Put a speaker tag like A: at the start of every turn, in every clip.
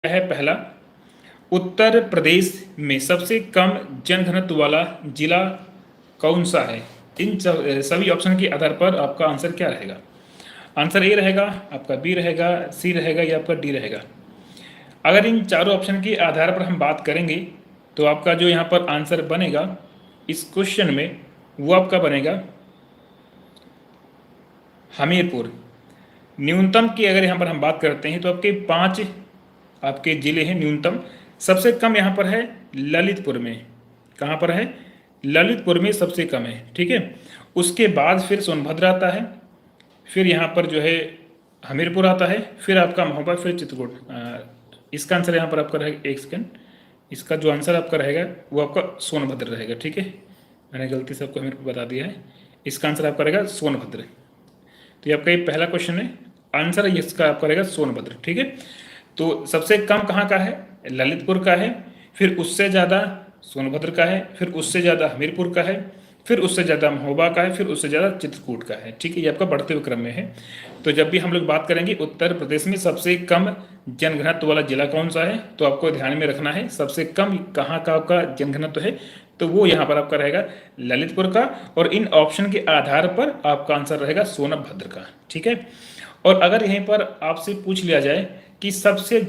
A: है पहला, उत्तर प्रदेश में सबसे कम जनघनत्व वाला जिला कौन सा है। इन सभी ऑप्शन के आधार पर आपका आंसर क्या रहेगा। आंसर ए रहेगा, आपका बी रहेगा, सी रहेगा या आपका डी रहेगा। अगर इन चारों ऑप्शन के आधार पर हम बात करेंगे तो आपका जो यहाँ पर आंसर बनेगा इस क्वेश्चन में वो आपका बनेगा हमीरपुर। न्यूनतम की अगर यहाँ पर हम बात करते हैं तो आपके 5 आपके जिले हैं न्यूनतम। सबसे कम यहाँ पर है ललितपुर में। कहाँ पर है? ललितपुर में सबसे कम है। ठीक है, उसके बाद फिर सोनभद्र आता है, फिर यहाँ पर जो है हमीरपुर आता है, फिर आपका महोबा, फिर चित्रकूट। इसका आंसर यहाँ पर आपका रहेगा, एक सेकेंड, इसका जो आंसर आपका रहेगा वो आपका सोनभद्र रहेगा। ठीक है, मैंने गलती से आपको हमीरपुर बता दिया है, इसका आंसर आपका रहेगा सोनभद्र। तो ये आपका ये पहला क्वेश्चन है, आंसर इसका आपका रहेगा सोनभद्र। ठीक है, तो सबसे कम कहाँ का है? ललितपुर का है, फिर उससे ज़्यादा सोनभद्र का है, फिर उससे ज़्यादा हमीरपुर का है, फिर उससे ज़्यादा महोबा का है, फिर उससे ज़्यादा चित्रकूट का है। ठीक है, ये आपका बढ़ते हुए क्रम में है। तो जब भी हम लोग बात करेंगे उत्तर प्रदेश में सबसे कम जनघनत्व वाला जिला कौन सा है, तो आपको ध्यान में रखना है सबसे कम कहाँ का आपका जनघनत्व है, तो वो यहाँ पर आपका रहेगा ललितपुर का। और इन ऑप्शन के आधार पर आपका आंसर रहेगा सोनभद्र का। ठीक है, और अगर यहीं पर आपसे पूछ लिया जाए कि सबसे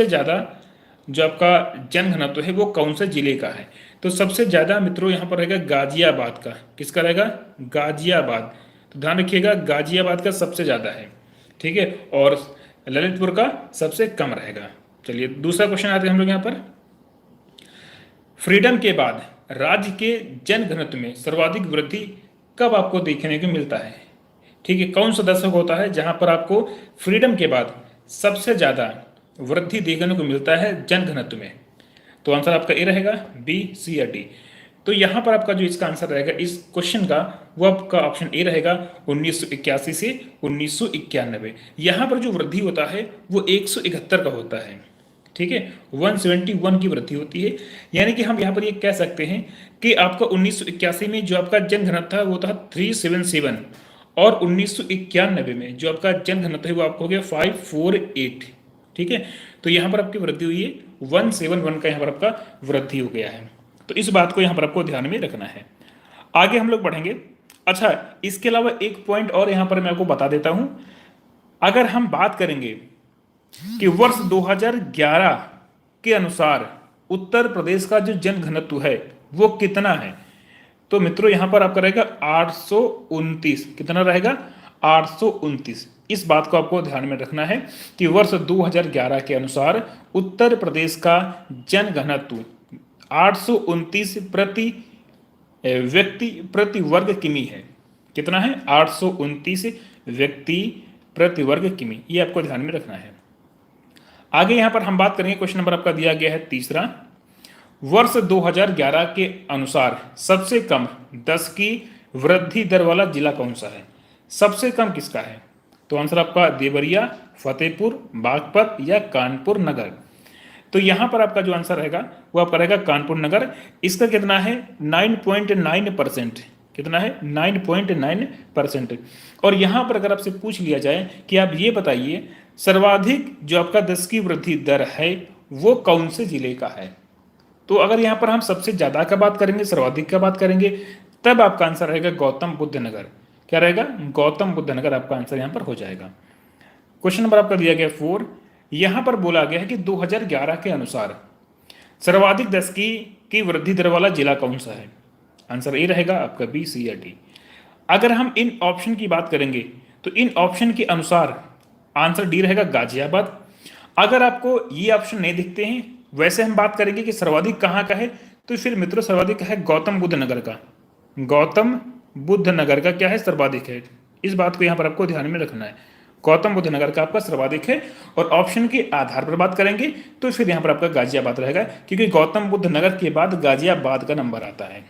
A: ज़्यादा जो आपका जनघनत्व है वो कौन से जिले का है, तो सबसे ज़्यादा मित्रों यहाँ पर रहेगा गाजियाबाद का। किसका रहेगा? गाजियाबाद। तो ध्यान रखिएगा, गाजियाबाद का सबसे ज़्यादा है। ठीक है, और ललितपुर का सबसे कम रहेगा। चलिए दूसरा क्वेश्चन आते हैं हम लोग यहाँ पर। फ्रीडम के बाद राज्य के जनघनत्व में सर्वाधिक वृद्धि कब आपको देखने को मिलता है? ठीक है, कौन सा दशक होता है जहां पर आपको फ्रीडम के बाद सबसे ज़्यादा वृद्धि देखने को मिलता है जनघनत्व में? तो आंसर आपका ए रहेगा, बी, सी या डी। तो यहाँ पर आपका जो इसका आंसर रहेगा इस क्वेश्चन का, वो आपका ऑप्शन ए रहेगा 1981 से 1991। यहाँ पर जो वृद्धि होता है वो 171 का होता है। ठीक है, 171 की वृद्धि होती है। यानी कि हम यहाँ पर ये कह सकते हैं कि आपका 1981 में जो आपका जनघनत्व था वो था 377, और 1991 में जो आपका जनघनत्व है वो आपको हो गया 548। ठीक है, तो यहाँ पर आपकी वृद्धि हुई है 171 का, यहाँ पर आपका वृद्धि हो गया है। तो इस बात को यहाँ पर आपको ध्यान में रखना है। आगे हम लोग बढ़ेंगे। अच्छा, इसके अलावा एक पॉइंट और यहाँ पर मैं आपको बता देता हूँ। अगर हम बात करेंगे कि वर्ष 2011 के अनुसार उत्तर प्रदेश का जो जनघनत्व है वो कितना है, तो मित्रों यहां पर आपका रहेगा 829। कितना रहेगा? 829। इस बात को आपको ध्यान में रखना है कि वर्ष 2011 के अनुसार उत्तर प्रदेश का जनघनत्व 829 प्रति व्यक्ति प्रति वर्ग किमी है। कितना है? 829 व्यक्ति प्रति वर्ग किमी। ये आपको ध्यान में रखना है। आगे यहां पर हम बात करेंगे, क्वेश्चन नंबर आपका दिया गया है तीसरा। वर्ष 2011 के अनुसार सबसे कम 10 की वृद्धि दर वाला जिला कौन सा है? सबसे कम किसका है? तो आंसर आपका देवरिया, फतेहपुर, बागपत या कानपुर नगर। तो यहां पर आपका जो आंसर रहेगा वो आपका रहेगा कानपुर नगर। इसका कितना है? 9.9%। कितना है? 9.9%। और यहां पर अगर आपसे पूछ लिया जाए कि आप ये बताइए सर्वाधिक जो आपका 10 की वृद्धि दर है वो कौन से जिले का है, तो अगर यहां पर हम सबसे ज्यादा का बात करेंगे, सर्वाधिक का बात करेंगे, तब आपका आंसर रहेगा गौतम बुद्ध नगर। क्या रहेगा? गौतम बुद्ध नगर आपका आंसर यहां पर हो जाएगा। क्वेश्चन नंबर आपका दिया गया 4। यहां पर बोला गया है कि 2011 के अनुसार सर्वाधिक 10 की वृद्धि दर वाला जिला कौन सा है? आंसर ए रहेगा आपका, बी, सी या डी। अगर हम इन ऑप्शन की बात करेंगे तो इन ऑप्शन के अनुसार आंसर डी रहेगा गाजियाबाद। अगर आपको ये ऑप्शन नहीं दिखते हैं, वैसे हम बात करेंगे कि सर्वाधिक कहाँ का है, तो फिर मित्रों सर्वाधिक है गौतम बुद्ध नगर का। गौतम बुद्ध नगर का क्या है? सर्वाधिक है। इस बात को यहाँ पर आपको ध्यान में रखना है, गौतम बुद्ध नगर का आपका सर्वाधिक है। और ऑप्शन के आधार पर बात करेंगे तो फिर यहाँ पर आपका गाजियाबाद रहेगा, क्योंकि गौतम बुद्ध नगर के बाद गाजियाबाद का नंबर आता है।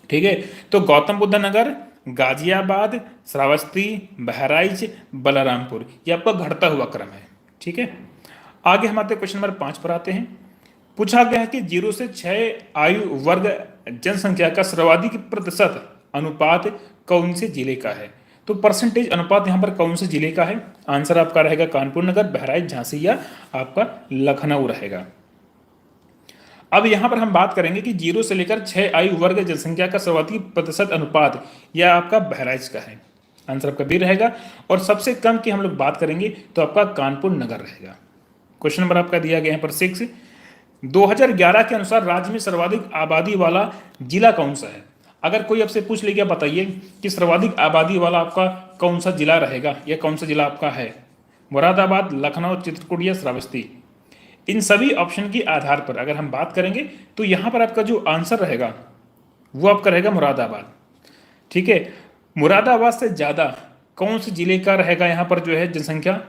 A: ठीक है, तो गौतम बुद्ध नगर, गाजियाबाद, श्रावस्ती, बहराइच, बलरामपुर, ये आपका घटता हुआ क्रम है। ठीक है, आगे हम आते क्वेश्चन नंबर 5 पर आते हैं। पूछा गया है कि 0 से 6 आयु वर्ग जनसंख्या का सर्वाधिक प्रतिशत अनुपात कौन से जिले का है? तो परसेंटेज अनुपात यहाँ पर कौन से जिले का है? आंसर आपका रहेगा कानपुर नगर, बहराइच, झांसी या आपका लखनऊ रहेगा। अब यहाँ पर हम बात करेंगे कि 0 से लेकर 6 आयु वर्ग जनसंख्या का सर्वाधिक प्रतिशत अनुपात यह आपका बहराइच का है। आंसर आपका बी रहेगा। और सबसे कम की हम लोग बात करेंगे तो आपका कानपुर नगर रहेगा। क्वेश्चन नंबर आपका दिया गया यहाँ पर 6, 2011 के अनुसार राज्य में सर्वाधिक आबादी वाला जिला कौन सा है? अगर कोई आपसे पूछ ले गया बताइए कि सर्वाधिक आबादी वाला आपका कौन सा जिला रहेगा या कौन सा जिला आपका है, मुरादाबाद, लखनऊ, चित्रकूट या श्रावस्ती, इन सभी ऑप्शन के आधार पर अगर हम बात करेंगे तो यहाँ पर आपका जो आंसर रहेगा वो आपका रहेगा मुरादाबाद। ठीक है, मुरादाबाद से ज़्यादा कौन से जिले का रहेगा यहाँ पर जो है जनसंख्या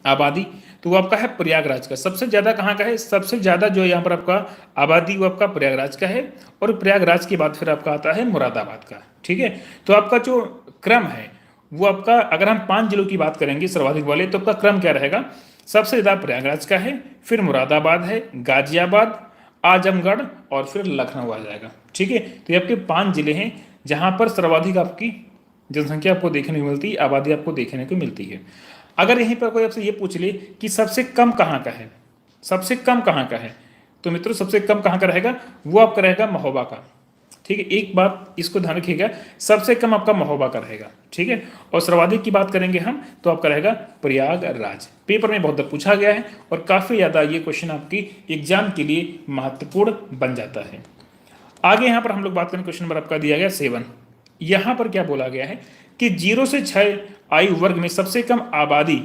A: आबादी? तो वो आपका है प्रयागराज का। सबसे ज़्यादा कहाँ का है? सबसे ज़्यादा जो यहाँ पर आपका आबादी वो आपका प्रयागराज का है, और प्रयागराज के बाद फिर आपका आता है मुरादाबाद का। ठीक है, तो आपका जो क्रम है वो आपका, अगर हम 5 जिलों की बात करेंगे सर्वाधिक वाले, तो आपका क्रम क्या रहेगा? सबसे ज़्यादा प्रयागराज का है, फिर मुरादाबाद है, गाजियाबाद, आजमगढ़ और फिर लखनऊ आ जाएगा। ठीक है, तो ये आपके 5 जिले हैं जहाँ पर सर्वाधिक आपकी जनसंख्या आपको देखने को मिलती है, आबादी आपको देखने को मिलती है। अगर यहीं पर कोई आपसे ये पूछ ले कि सबसे कम कहाँ का है, सबसे कम कहाँ का है, तो मित्रों सबसे कम कहाँ का रहेगा? वो आपका रहेगा महोबा का। ठीक है, एक बात इसको ध्यान रखिएगा, सबसे कम आपका महोबा का रहेगा। ठीक है, और सर्वाधिक की बात करेंगे हम तो आपका रहेगा प्रयागराज। पेपर में बहुत बार पूछा गया है और काफ़ी ज़्यादा ये क्वेश्चन आपकी एग्जाम के लिए महत्वपूर्ण बन जाता है। आगे यहाँ पर हम लोग बात करें, क्वेश्चन नंबर आपका दिया गया 7। यहाँ पर क्या बोला गया है कि 0 से 6 आयु वर्ग में सबसे कम आबादी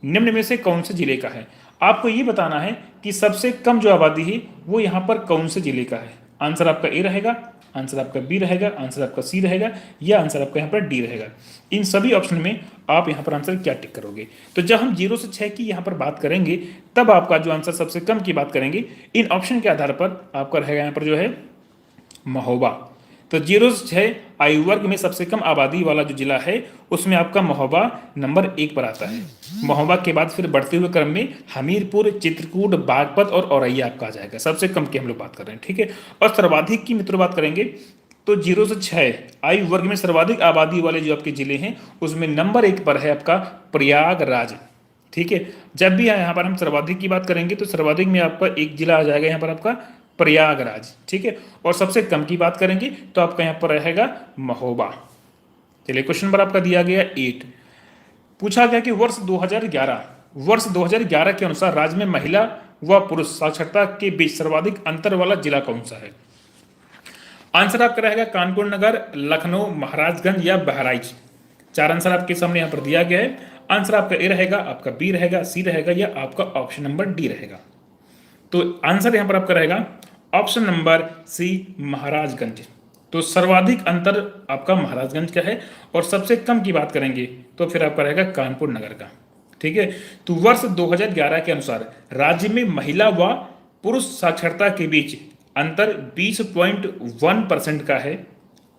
A: निम्न में से कौन से जिले का है? आपको ये बताना है कि सबसे कम जो आबादी है वो यहाँ पर कौन से जिले का है। आंसर आपका ए रहेगा, आंसर आपका बी रहेगा, आंसर आपका सी रहेगा या आंसर आपका यहाँ पर डी रहेगा। इन सभी ऑप्शन में आप यहाँ पर आंसर क्या टिक करोगे? तो जब हम 0 से 6 की यहाँ पर बात करेंगे तब आपका जो आंसर सबसे कम की बात करेंगे, इन ऑप्शन के आधार पर आपका रहेगा यहाँ पर जो है महोबा। तो 0 से 6 आयु वर्ग में सबसे कम आबादी वाला जो जिला है उसमें आपका महोबा नंबर 1 पर आता है। महोबा के बाद फिर बढ़ते हुए क्रम में हमीरपुर, चित्रकूट, बागपत और औरैया आपका आ जाएगा। सबसे कम की हम लोग बात कर रहे हैं। ठीक है, और सर्वाधिक की मित्रों बात करेंगे तो 0 से 6 आयु वर्ग में सर्वाधिक आबादी वाले जो आपके जिले हैं उसमें नंबर 1 पर है आपका प्रयागराज। ठीक है, जब भी यहाँ पर हम सर्वाधिक की बात करेंगे तो सर्वाधिक में आपका एक जिला आ जाएगा यहाँ पर आपका प्रयागराज। ठीक है, और सबसे कम की बात करेंगे तो आपका यहाँ पर रहेगा महोबा। चलिए, क्वेश्चन नंबर आपका दिया गया 8। पूछा गया कि वर्ष 2011 के अनुसार राज्य में महिला व पुरुष साक्षरता के बीच सर्वाधिक अंतर वाला जिला कौन सा है? आंसर आपका रहेगा कानपुर नगर, लखनऊ, महाराजगंज या बहराइच। 4 आंसर आपके सामने यहाँ पर दिया गया है। आंसर आपका ए रहेगा, आपका बी रहेगा, सी रहेगा या आपका ऑप्शन नंबर डी रहेगा। तो आंसर यहाँ पर आपका रहेगा ऑप्शन नंबर सी, महाराजगंज। तो सर्वाधिक अंतर आपका महाराजगंज का है और सबसे कम की बात करेंगे तो फिर आपका रहेगा कानपुर नगर का। ठीक है, तो वर्ष 2011 के अनुसार राज्य में महिला व पुरुष साक्षरता के बीच अंतर 20.1% का है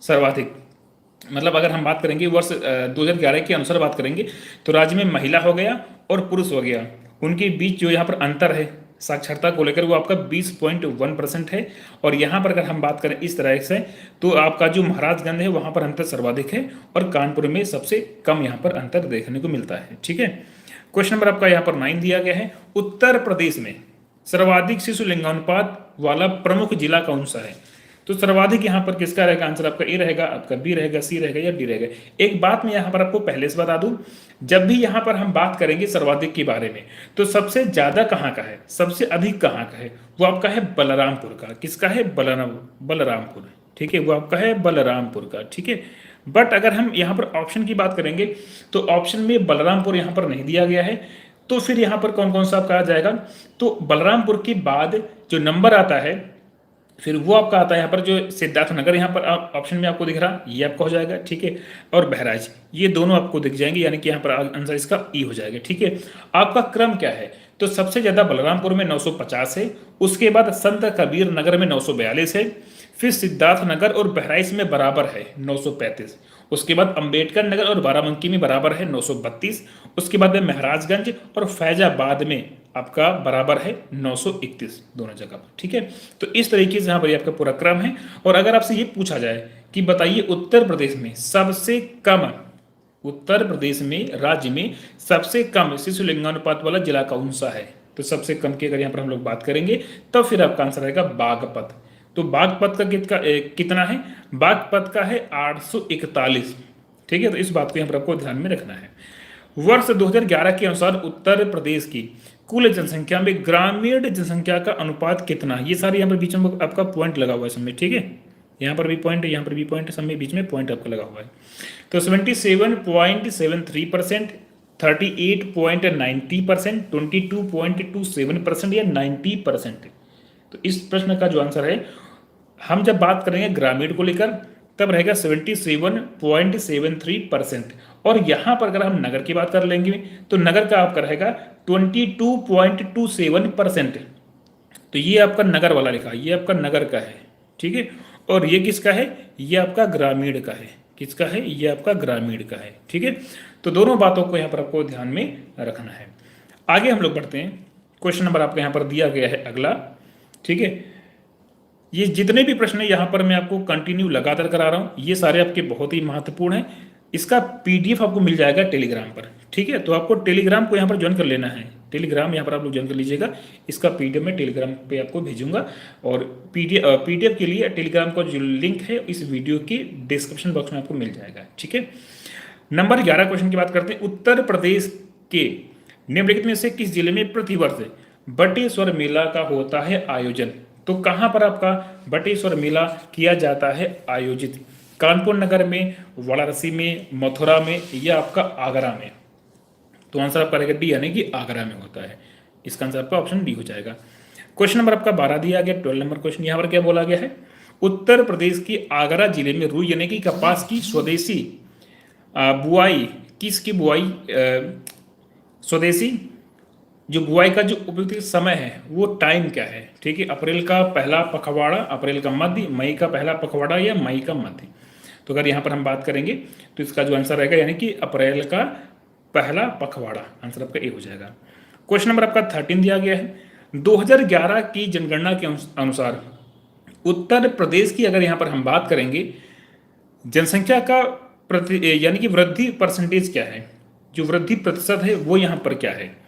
A: सर्वाधिक। मतलब अगर हम बात करेंगे वर्ष 2011 के अनुसार बात करेंगे तो राज्य में महिला हो गया और पुरुष हो गया, उनके बीच जो यहाँ पर अंतर है साक्षरता को लेकर वो आपका 20.1% है। और यहाँ पर अगर हम बात करें इस तरह से तो आपका जो महाराजगंज है वहाँ पर अंतर सर्वाधिक है और कानपुर में सबसे कम यहाँ पर अंतर देखने को मिलता है। ठीक है, क्वेश्चन नंबर आपका यहाँ पर 9 दिया गया है। उत्तर प्रदेश में सर्वाधिक शिशु लिंगानुपात वाला प्रमुख जिला कौन सा है? तो सर्वाधिक यहाँ पर किसका रहेगा? आंसर आपका ए रहेगा, आपका बी रहेगा, सी रहेगा या डी रहेगा। एक बात मैं यहाँ पर आपको पहले से बता दूं, जब भी यहाँ पर हम बात करेंगे सर्वाधिक के बारे में तो सबसे ज्यादा कहाँ का है, सबसे अधिक कहाँ का है? वो आपका है बलरामपुर का। किसका है? बलरामपुर। ठीक है, वो आपका है बलरामपुर का। ठीक है, बट अगर हम यहाँ पर ऑप्शन की बात करेंगे तो ऑप्शन में बलरामपुर यहाँ पर नहीं दिया गया है, तो फिर यहाँ पर कौन कौन सा आपका आ जाएगा? तो बलरामपुर के बाद जो नंबर आता है फिर वो आपका आता है यहाँ पर जो सिद्धार्थनगर यहाँ पर ऑप्शन में आपको दिख रहा, ये आपका हो जाएगा। ठीक है, और बहराइच, ये दोनों आपको दिख जाएंगे, यानी कि यहाँ पर आंसर इसका ई हो जाएगा। ठीक है, आपका क्रम क्या है? तो सबसे ज्यादा बलरामपुर में 950 है, उसके बाद संत कबीर नगर में 942 है, फिर सिद्धार्थनगर और बहराइच में बराबर है 935, उसके बाद अंबेडकर नगर और बाराबंकी में बराबर है 932, उसके बाद में महाराजगंज और फैजाबाद में आपका बराबर है 931 दोनों जगह पर। ठीक है, तो इस तरीके से यहाँ पर आपका पूरा क्रम है। और अगर आपसे ये पूछा जाए कि बताइए उत्तर प्रदेश में सबसे कम उत्तर प्रदेश में राज्य में सबसे कम शिशु लिंगानुपात वाला जिला कौन सा है? तो सबसे कम की अगर यहाँ पर हम लोग बात करेंगे तब फिर आपका आंसर रहेगा बागपत। तो बागपत का कितना है? बागपत का है 841। ठीक है, तो इस बात को यहाँ पर आपको ध्यान में रखना है। वर्ष 2011 के अनुसार उत्तर प्रदेश की कुल जनसंख्या में ग्रामीण जनसंख्या का अनुपात कितना है? ये सारे यहाँ पर बीच में आपका पॉइंट लगा हुआ है समय, ठीक है, यहाँ पर भी पॉइंट है, यहाँ पर भी पॉइंट है, सब में बीच में पॉइंट आपका लगा हुआ है। तो 77.73%, 38.90%, 22.27% या 90%। तो इस प्रश्न का जो आंसर है, हम जब बात करेंगे ग्रामीण को लेकर तब रहेगा 77.73%, और यहाँ पर अगर हम नगर की बात कर लेंगे तो नगर का आपका रहेगा 22.27%। तो ये आपका नगर वाला लिखा, ये आपका नगर का है, ठीक है, और ये किसका है? ये आपका ग्रामीण का है। किसका है? ये आपका ग्रामीण का है, ठीक है। तो दोनों बातों को यहाँ पर आपको ध्यान में रखना है। आगे हम लोग बढ़ते हैं। क्वेश्चन नंबर आपको यहाँ पर दिया गया है अगला, ठीक है। ये जितने भी प्रश्न है यहाँ पर मैं आपको कंटिन्यू लगातार करा रहा हूँ, ये सारे आपके बहुत ही महत्वपूर्ण हैं। इसका पीडीएफ आपको मिल जाएगा टेलीग्राम पर, ठीक है। तो आपको टेलीग्राम को यहाँ पर ज्वाइन कर लेना है। टेलीग्राम यहाँ पर आप लोग ज्वाइन कर लीजिएगा। इसका पीडीएफ मैं टेलीग्राम पे आपको भेजूंगा, और पीडीएफ के लिए टेलीग्राम का जो लिंक है इस वीडियो के डिस्क्रिप्शन बॉक्स में आपको मिल जाएगा, ठीक है। नंबर 11 क्वेश्चन की बात करते हैं। उत्तर प्रदेश के निम्नलिखित में से किस जिले में प्रतिवर्ष बटेश्वर मेला का होता है आयोजन? तो कहाँ पर आपका बटेश्वर मेला किया जाता है आयोजित? कानपुर नगर में, वाराणसी में, मथुरा में या आपका आगरा में? तो आंसर आपका रहेगा डी, यानी कि आगरा में होता है। इसका आंसर आपका ऑप्शन डी हो जाएगा। क्वेश्चन नंबर आपका 12 दिया गया, 12 नंबर क्वेश्चन। यहाँ पर क्या बोला गया है? उत्तर प्रदेश की आगरा जिले में रुई यानी कि कपास की स्वदेशी बुआई, किसकी बुआई स्वदेशी जो बुआई का जो उपयुक्त समय है वो टाइम क्या है? ठीक है, अप्रैल का पहला पखवाड़ा, अप्रैल का मध्य, मई का पहला पखवाड़ा या मई का मध्य? तो अगर यहाँ पर हम बात करेंगे तो इसका जो आंसर रहेगा यानी कि अप्रैल का पहला पखवाड़ा, आंसर आपका ए हो जाएगा। क्वेश्चन नंबर आपका 13 दिया गया है। 2011 की जनगणना के अनुसार उत्तर प्रदेश की अगर यहाँ पर हम बात करेंगे जनसंख्या का यानी कि वृद्धि परसेंटेज क्या है, जो वृद्धि प्रतिशत है वो यहाँ पर क्या है?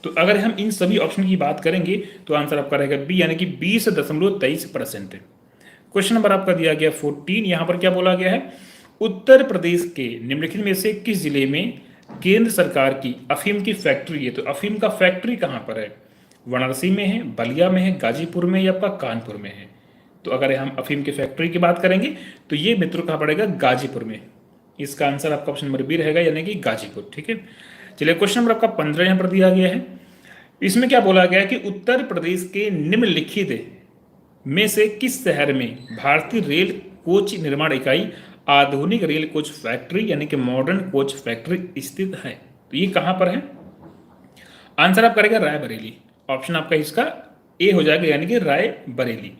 A: तो अगर हम इन सभी ऑप्शन की बात करेंगे तो आंसर आपका रहेगा बी, यानी कि 20.23%। क्वेश्चन नंबर आपका दिया गया 14, यहाँ पर क्या बोला गया है? उत्तर प्रदेश के निम्नलिखित में से किस जिले में केंद्र सरकार की अफीम की फैक्ट्री है? तो अफीम का फैक्ट्री कहाँ पर है? वाराणसी में है, बलिया में है, गाजीपुर में या आपका कानपुर में है? तो अगर हम अफीम की फैक्ट्री की बात करेंगे तो ये मित्रों कहाँ पड़ेगा? गाजीपुर में। इसका आंसर आपका ऑप्शन नंबर बी रहेगा, यानी कि गाजीपुर, ठीक है। चलिए क्वेश्चन नंबर आपका 15 यहाँ पर दिया गया है। इसमें क्या बोला गया है कि उत्तर प्रदेश के निम्नलिखित में से किस शहर में भारतीय रेल कोच निर्माण इकाई आधुनिक रेल कोच फैक्ट्री यानी कि मॉडर्न कोच फैक्ट्री स्थित है? तो ये कहां पर है? आंसर आप करेगा रायबरेली। ऑप्शन आपका इसका ए हो जाएगा, यानी कि रायबरेली।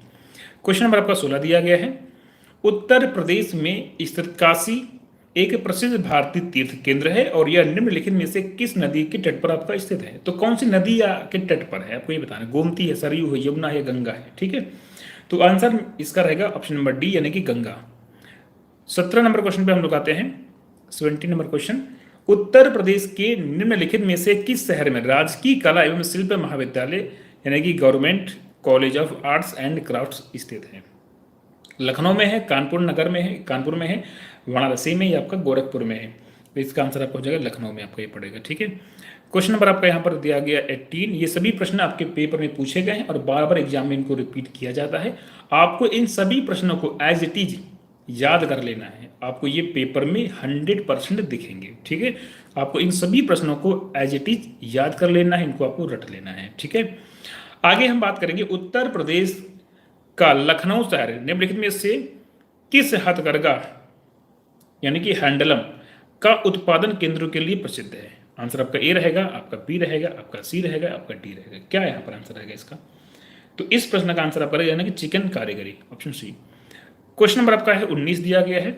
A: क्वेश्चन नंबर आपका 16 दिया गया है। उत्तर प्रदेश में स्थित काशी एक प्रसिद्ध भारतीय तीर्थ केंद्र है और यह निम्नलिखित में से किस नदी के तट पर आपका स्थित है? तो कौन सी नदी या के तट पर है आपको ये बताना। गोमती है, सरयू है, यमुना है, गंगा है, ठीक है। तो आंसर इसका रहेगा ऑप्शन नंबर डी, यानी कि गंगा। 17 नंबर क्वेश्चन पे हम लोग आते हैं। 17 नंबर क्वेश्चन, उत्तर प्रदेश के निम्नलिखित में से किस शहर में राजकीय कला एवं शिल्प महाविद्यालय यानी कि government college of arts and crafts स्थित है? लखनऊ में है, कानपुर नगर में है, कानपुर में है, वाराणसी में या आपका गोरखपुर में है? तो इसका आंसर आपको हो जाएगा लखनऊ में आपका ये पड़ेगा, ठीक है। क्वेश्चन नंबर आपका यहाँ पर दिया गया 18। ये सभी प्रश्न आपके पेपर में पूछे गए हैं और बार बार एग्जाम में इनको रिपीट किया जाता है। आपको इन सभी प्रश्नों को एज इट इज याद कर लेना है। आपको ये पेपर में 100% दिखेंगे, ठीक है। आपको इन सभी प्रश्नों को एज इट इज याद कर लेना है, इनको आपको रट लेना है, ठीक है। आगे हम बात करेंगे उत्तर प्रदेश का लखनऊ शहर निम्नलिखित में से किस हथकरघा यानी कि हैंडलम का उत्पादन केंद्रों के लिए प्रसिद्ध है? आंसर आपका ए रहेगा, आपका बी रहेगा, आपका सी रहेगा, आपका डी रहेगा। क्या यहाँ पर आंसर रहेगा इसका? तो इस प्रश्न का आंसर आपका रहेगा यानी कि चिकन कारीगरी, ऑप्शन सी। क्वेश्चन नंबर आपका है 19 दिया गया है।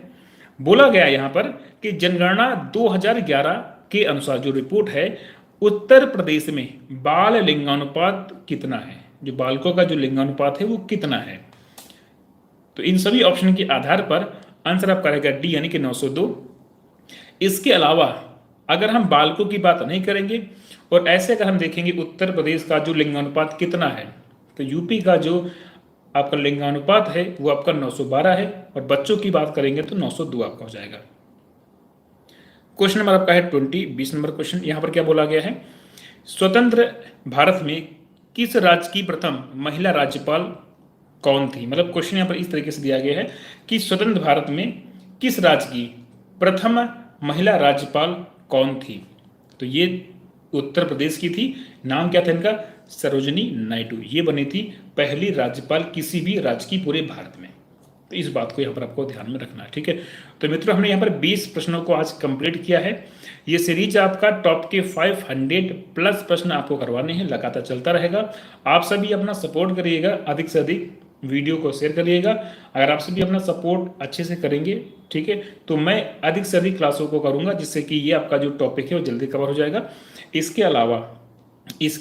A: बोला गया यहाँ पर कि जनगणना 2011 के अनुसार जो रिपोर्ट है उत्तर प्रदेश में बाल लिंगानुपात कितना है? जो बालकों का जो लिंगानुपात है वो कितना है? तो इन सभी ऑप्शन के आधार पर आंसर आपका रहेगा डी, यानी कि 902। इसके अलावा अगर हम बालकों की बात नहीं करेंगे और ऐसे अगर हम देखेंगे उत्तर प्रदेश का जो लिंगानुपात कितना है, तो यूपी का जो आपका लिंगानुपात है वो आपका 912 है, और बच्चों की बात करेंगे तो 902 आपका हो जाएगा। क्वेश्चन नंबर आपका है 20 नंबर क्वेश्चन। यहां पर क्या बोला गया है, स्वतंत्र भारत में किस राज्य की प्रथम महिला राज्यपाल कौन थी। मतलब क्वेश्चन यहाँ पर इस तरीके से दिया गया है कि स्वतंत्र भारत में किस राज्य की प्रथम महिला राज्यपाल कौन थी। तो ये उत्तर प्रदेश की थी। नाम क्या था इनका, सरोजिनी नायडू। ये बनी थी पहली राज्यपाल किसी भी राज्य की पूरे भारत में। तो इस बात को यहाँ पर आपको ध्यान में रखना है, ठीक है। तो मित्रों हमने यहाँ पर 20 प्रश्नों को आज कंप्लीट किया है। ये सीरीज आपका टॉप के 500 प्लस प्रश्न आपको करवाने हैं, लगातार चलता रहेगा। आप सभी अपना सपोर्ट करिएगा, अधिक से अधिक वीडियो को शेयर करिएगा। अगर आप सभी अपना सपोर्ट अच्छे से करेंगे, ठीक है, तो मैं अधिक से अधिक क्लासों को करूंगा, जिससे कि ये आपका जो टॉपिक है वो जल्दी कवर हो जाएगा। इसके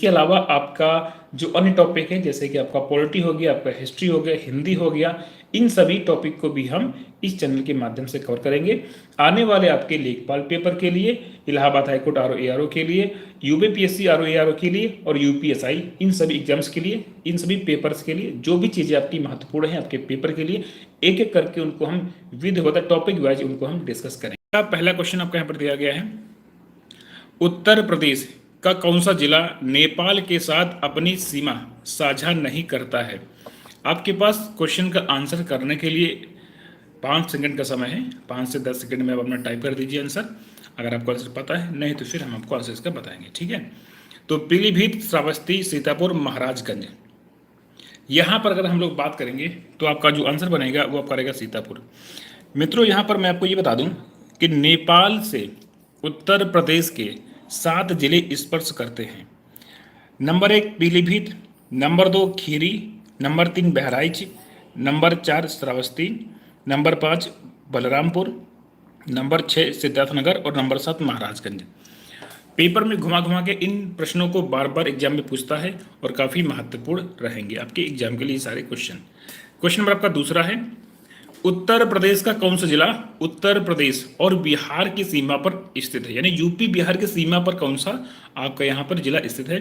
A: अलावा आपका जो अन्य टॉपिक है, जैसे कि आपका पॉलिटी हो गया, आपका हिस्ट्री हो गया, हिंदी हो गया, इन सभी टॉपिक को भी हम इस चैनल के माध्यम से कवर करेंगे। आने वाले आपके लेखपाल पेपर के लिए, इलाहाबाद हाईकोर्ट RO ARO के लिए, UPSC RO ARO के लिए और UPSI, इन सभी एग्जाम्स के लिए, इन सभी पेपर्स के लिए जो भी चीज़ें आपकी महत्वपूर्ण हैं आपके पेपर के लिए, एक एक करके उनको हम विधिवत टॉपिक वाइज उनको हम डिस्कस करेंगे। पहला क्वेश्चन आपका यहाँ पर दिया गया है, उत्तर प्रदेश का कौन सा जिला नेपाल के साथ अपनी सीमा साझा नहीं करता है। आपके पास क्वेश्चन का आंसर करने के लिए 5 सेकंड का समय है। 5 से 10 सेकंड में आप अपना टाइप कर दीजिए आंसर, अगर आपको आंसर पता है, नहीं तो फिर हम आपको आंसर इसका बताएंगे, ठीक है। तो पीलीभीत, श्रावस्ती, सीतापुर, महाराजगंज। यहाँ पर अगर हम लोग बात करेंगे तो आपका जो आंसर बनेगा वो आपका रहेगा सीतापुर। मित्रों यहाँ पर मैं आपको ये बता दूं कि नेपाल से उत्तर प्रदेश के 7 जिले स्पर्श करते हैं। Number 1 Pilibhit, number 2 Kheri, number 3 Bahraich, number 4 Shravasti, number 5 Balrampur, number 6 Siddharthnagar और नंबर 7 महाराजगंज। पेपर में घुमा घुमा के इन प्रश्नों को बार बार एग्जाम में पूछता है और काफ़ी महत्वपूर्ण रहेंगे आपके एग्जाम के लिए सारे क्वेश्चन। क्वेश्चन नंबर आपका दूसरा है, उत्तर प्रदेश का कौन सा जिला उत्तर प्रदेश और बिहार की सीमा पर स्थित है। यानी यूपी बिहार की सीमा पर कौन सा आपका यहाँ पर जिला स्थित है।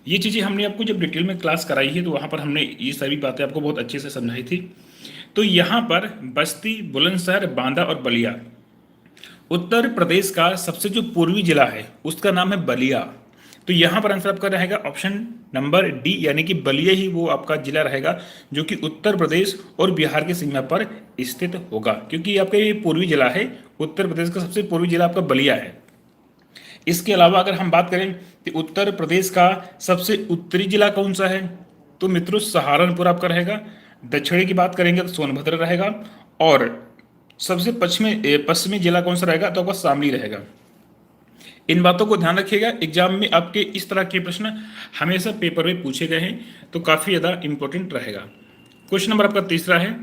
A: ये चीज़ें हमने आपको जब डिटेल में क्लास कराई है तो वहाँ पर हमने ये सभी बातें आपको बहुत अच्छे से समझाई थी। तो यहाँ पर बस्ती, बुलंदशहर, बांदा और बलिया। उत्तर प्रदेश का सबसे जो पूर्वी जिला है उसका नाम है बलिया। तो यहाँ पर आंसर आपका रहेगा ऑप्शन नंबर डी, यानी कि बलिया ही वो आपका जिला रहेगा जो कि उत्तर प्रदेश और बिहार की सीमा पर स्थित होगा, क्योंकि आपका ये पूर्वी जिला है। उत्तर प्रदेश का सबसे पूर्वी जिला आपका बलिया है। इसके अलावा अगर हम बात करें कि उत्तर प्रदेश का सबसे उत्तरी जिला कौन सा है, तो मित्रों सहारनपुर आपका रहेगा। दक्षिणी की बात करेंगे तो सोनभद्र रहेगा, और सबसे पश्चिमी जिला कौन सा रहेगा, तो आपका शामली रहेगा। इन बातों को ध्यान रखिएगा, एग्जाम में आपके इस तरह के प्रश्न हमेशा पेपर में पूछे गए हैं, तो काफ़ी ज़्यादा इंपॉर्टेंट रहेगा। क्वेश्चन नंबर आपका तीसरा है,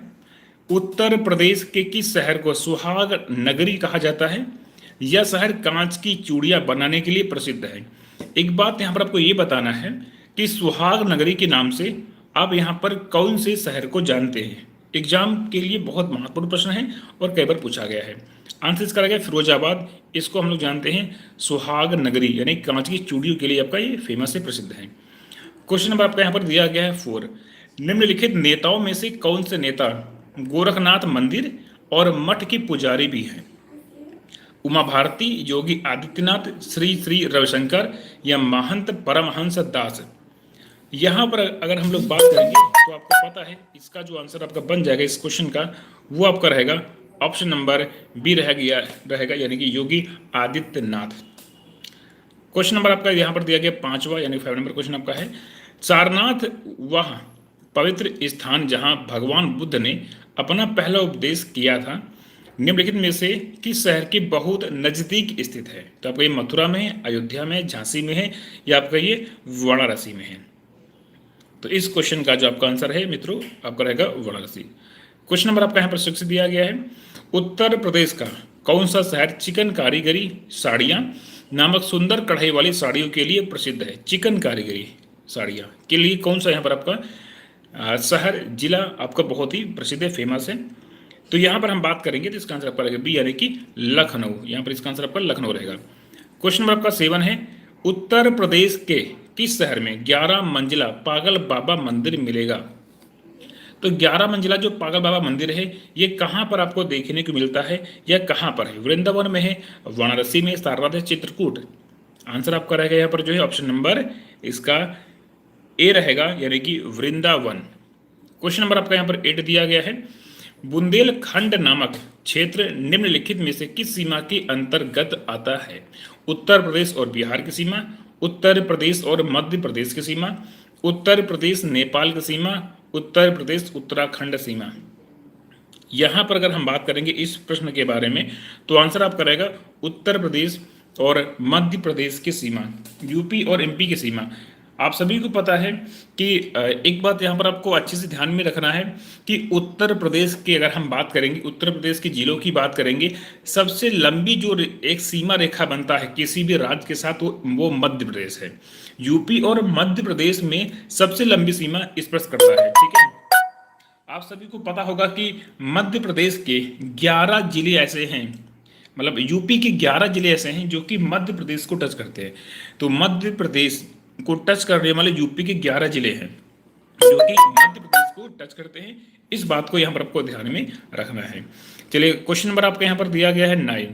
A: उत्तर प्रदेश के किस शहर को सुहाग नगरी कहा जाता है। यह शहर कांच की चूड़ियाँ बनाने के लिए प्रसिद्ध है। एक बात यहाँ पर आपको ये बताना है कि सुहाग नगरी के नाम से आप यहाँ पर कौन से शहर को जानते हैं। एग्जाम के लिए बहुत महत्वपूर्ण प्रश्न है और कई बार पूछा गया है। आंसर इसका रहेगा फिरोजाबाद। इसको हम लोग जानते हैं सुहाग नगरी, यानी कांच की चूड़ियों के लिए आपका ये फेमस है, प्रसिद्ध है। क्वेश्चन नंबर आपका यहाँ पर दिया गया है 4, निम्नलिखित नेताओं में से कौन से नेता गोरखनाथ मंदिर और मठ की पुजारी भी हैं। उमा भारती, योगी आदित्यनाथ, श्री श्री रविशंकर या महंत परमहंस दास। यहाँ पर अगर हम लोग बात करेंगे तो आपको पता है इसका जो आंसर आपका बन जाएगा इस क्वेश्चन का, वो आपका रहेगा ऑप्शन नंबर बी रहेगा, यानी कि योगी आदित्यनाथ। क्वेश्चन नंबर आपका यहाँ पर दिया गया 5वां, यानी 5 नंबर क्वेश्चन आपका है, सारनाथ वह पवित्र स्थान जहाँ भगवान बुद्ध ने अपना पहला उपदेश किया था, निम्नलिखित में से किस शहर के बहुत नजदीक स्थित है। तो आपका ये मथुरा में है, अयोध्या में, झांसी में है, या आपका ये वाराणसी में है। तो इस क्वेश्चन का जो आपका आंसर है मित्रों आपका रहेगा वाराणसी। क्वेश्चन नंबर आपका यहाँ पर 6 दिया गया है, उत्तर प्रदेश का कौन सा शहर चिकन कारीगरी साड़ियाँ नामक सुंदर कढ़ाई वाली साड़ियों के लिए प्रसिद्ध है। चिकन कारीगरी साड़ियाँ के लिए कौन सा यहाँ पर आपका शहर जिला आपका बहुत ही प्रसिद्ध है, फेमस है। तो यहाँ पर हम बात करेंगे तो इसका आंसर आपका रहेगा बी यानी कि लखनऊ। यहाँ पर इसका आंसर आपका लखनऊ रहेगा। क्वेश्चन नंबर आपका 7 है, उत्तर प्रदेश के किस शहर में 11 मंजिला पागल बाबा मंदिर मिलेगा? तो 11 मंजिला जो पागल बाबा मंदिर है ये कहाँ पर आपको देखने को मिलता है या कहाँ पर है? वृंदावन में है, वाराणसी में, सारनाथ है, चित्रकूट? आंसर आपका रहेगा यहाँ पर जो है ऑप्शन नंबर इसका ए रहेगा यानी कि वृंदावन। क्वेश्चन नंबर आपका यहाँ पर 8 दिया गया है, बुंदेलखंड नामक क्षेत्र निम्नलिखित में से किस सीमा के अंतर्गत आता है? उत्तर प्रदेश और बिहार की सीमा, उत्तर प्रदेश और मध्य प्रदेश की सीमा, उत्तर प्रदेश नेपाल की सीमा, उत्तर प्रदेश उत्तराखंड सीमा? यहां पर अगर हम बात करेंगे इस प्रश्न के बारे में तो आंसर आपका रहेगा उत्तर प्रदेश और मध्य प्रदेश की सीमा, यूपी और एमपी की सीमा। आप सभी को पता है कि एक बात यहाँ पर आपको अच्छे से ध्यान में रखना है कि उत्तर प्रदेश की अगर हम बात करेंगे, उत्तर प्रदेश के जिलों की बात करेंगे, सबसे लंबी जो एक सीमा रेखा बनता है किसी भी राज्य के साथ वो मध्य प्रदेश है। यूपी और मध्य प्रदेश में सबसे लंबी सीमा स्पर्श करता है। ठीक है, आप सभी को पता होगा कि मध्य प्रदेश के 11 जिले ऐसे हैं, मतलब यूपी के 11 जिले ऐसे हैं जो कि मध्य प्रदेश को टच करते हैं। तो मध्य प्रदेश को टच करने वाले यूपी के 11 जिले हैं जो कि मध्य प्रदेश को टच करते हैं। इस बात को यहाँ पर आपको ध्यान में रखना है। चलिए क्वेश्चन नंबर आपका यहाँ पर दिया गया है 9।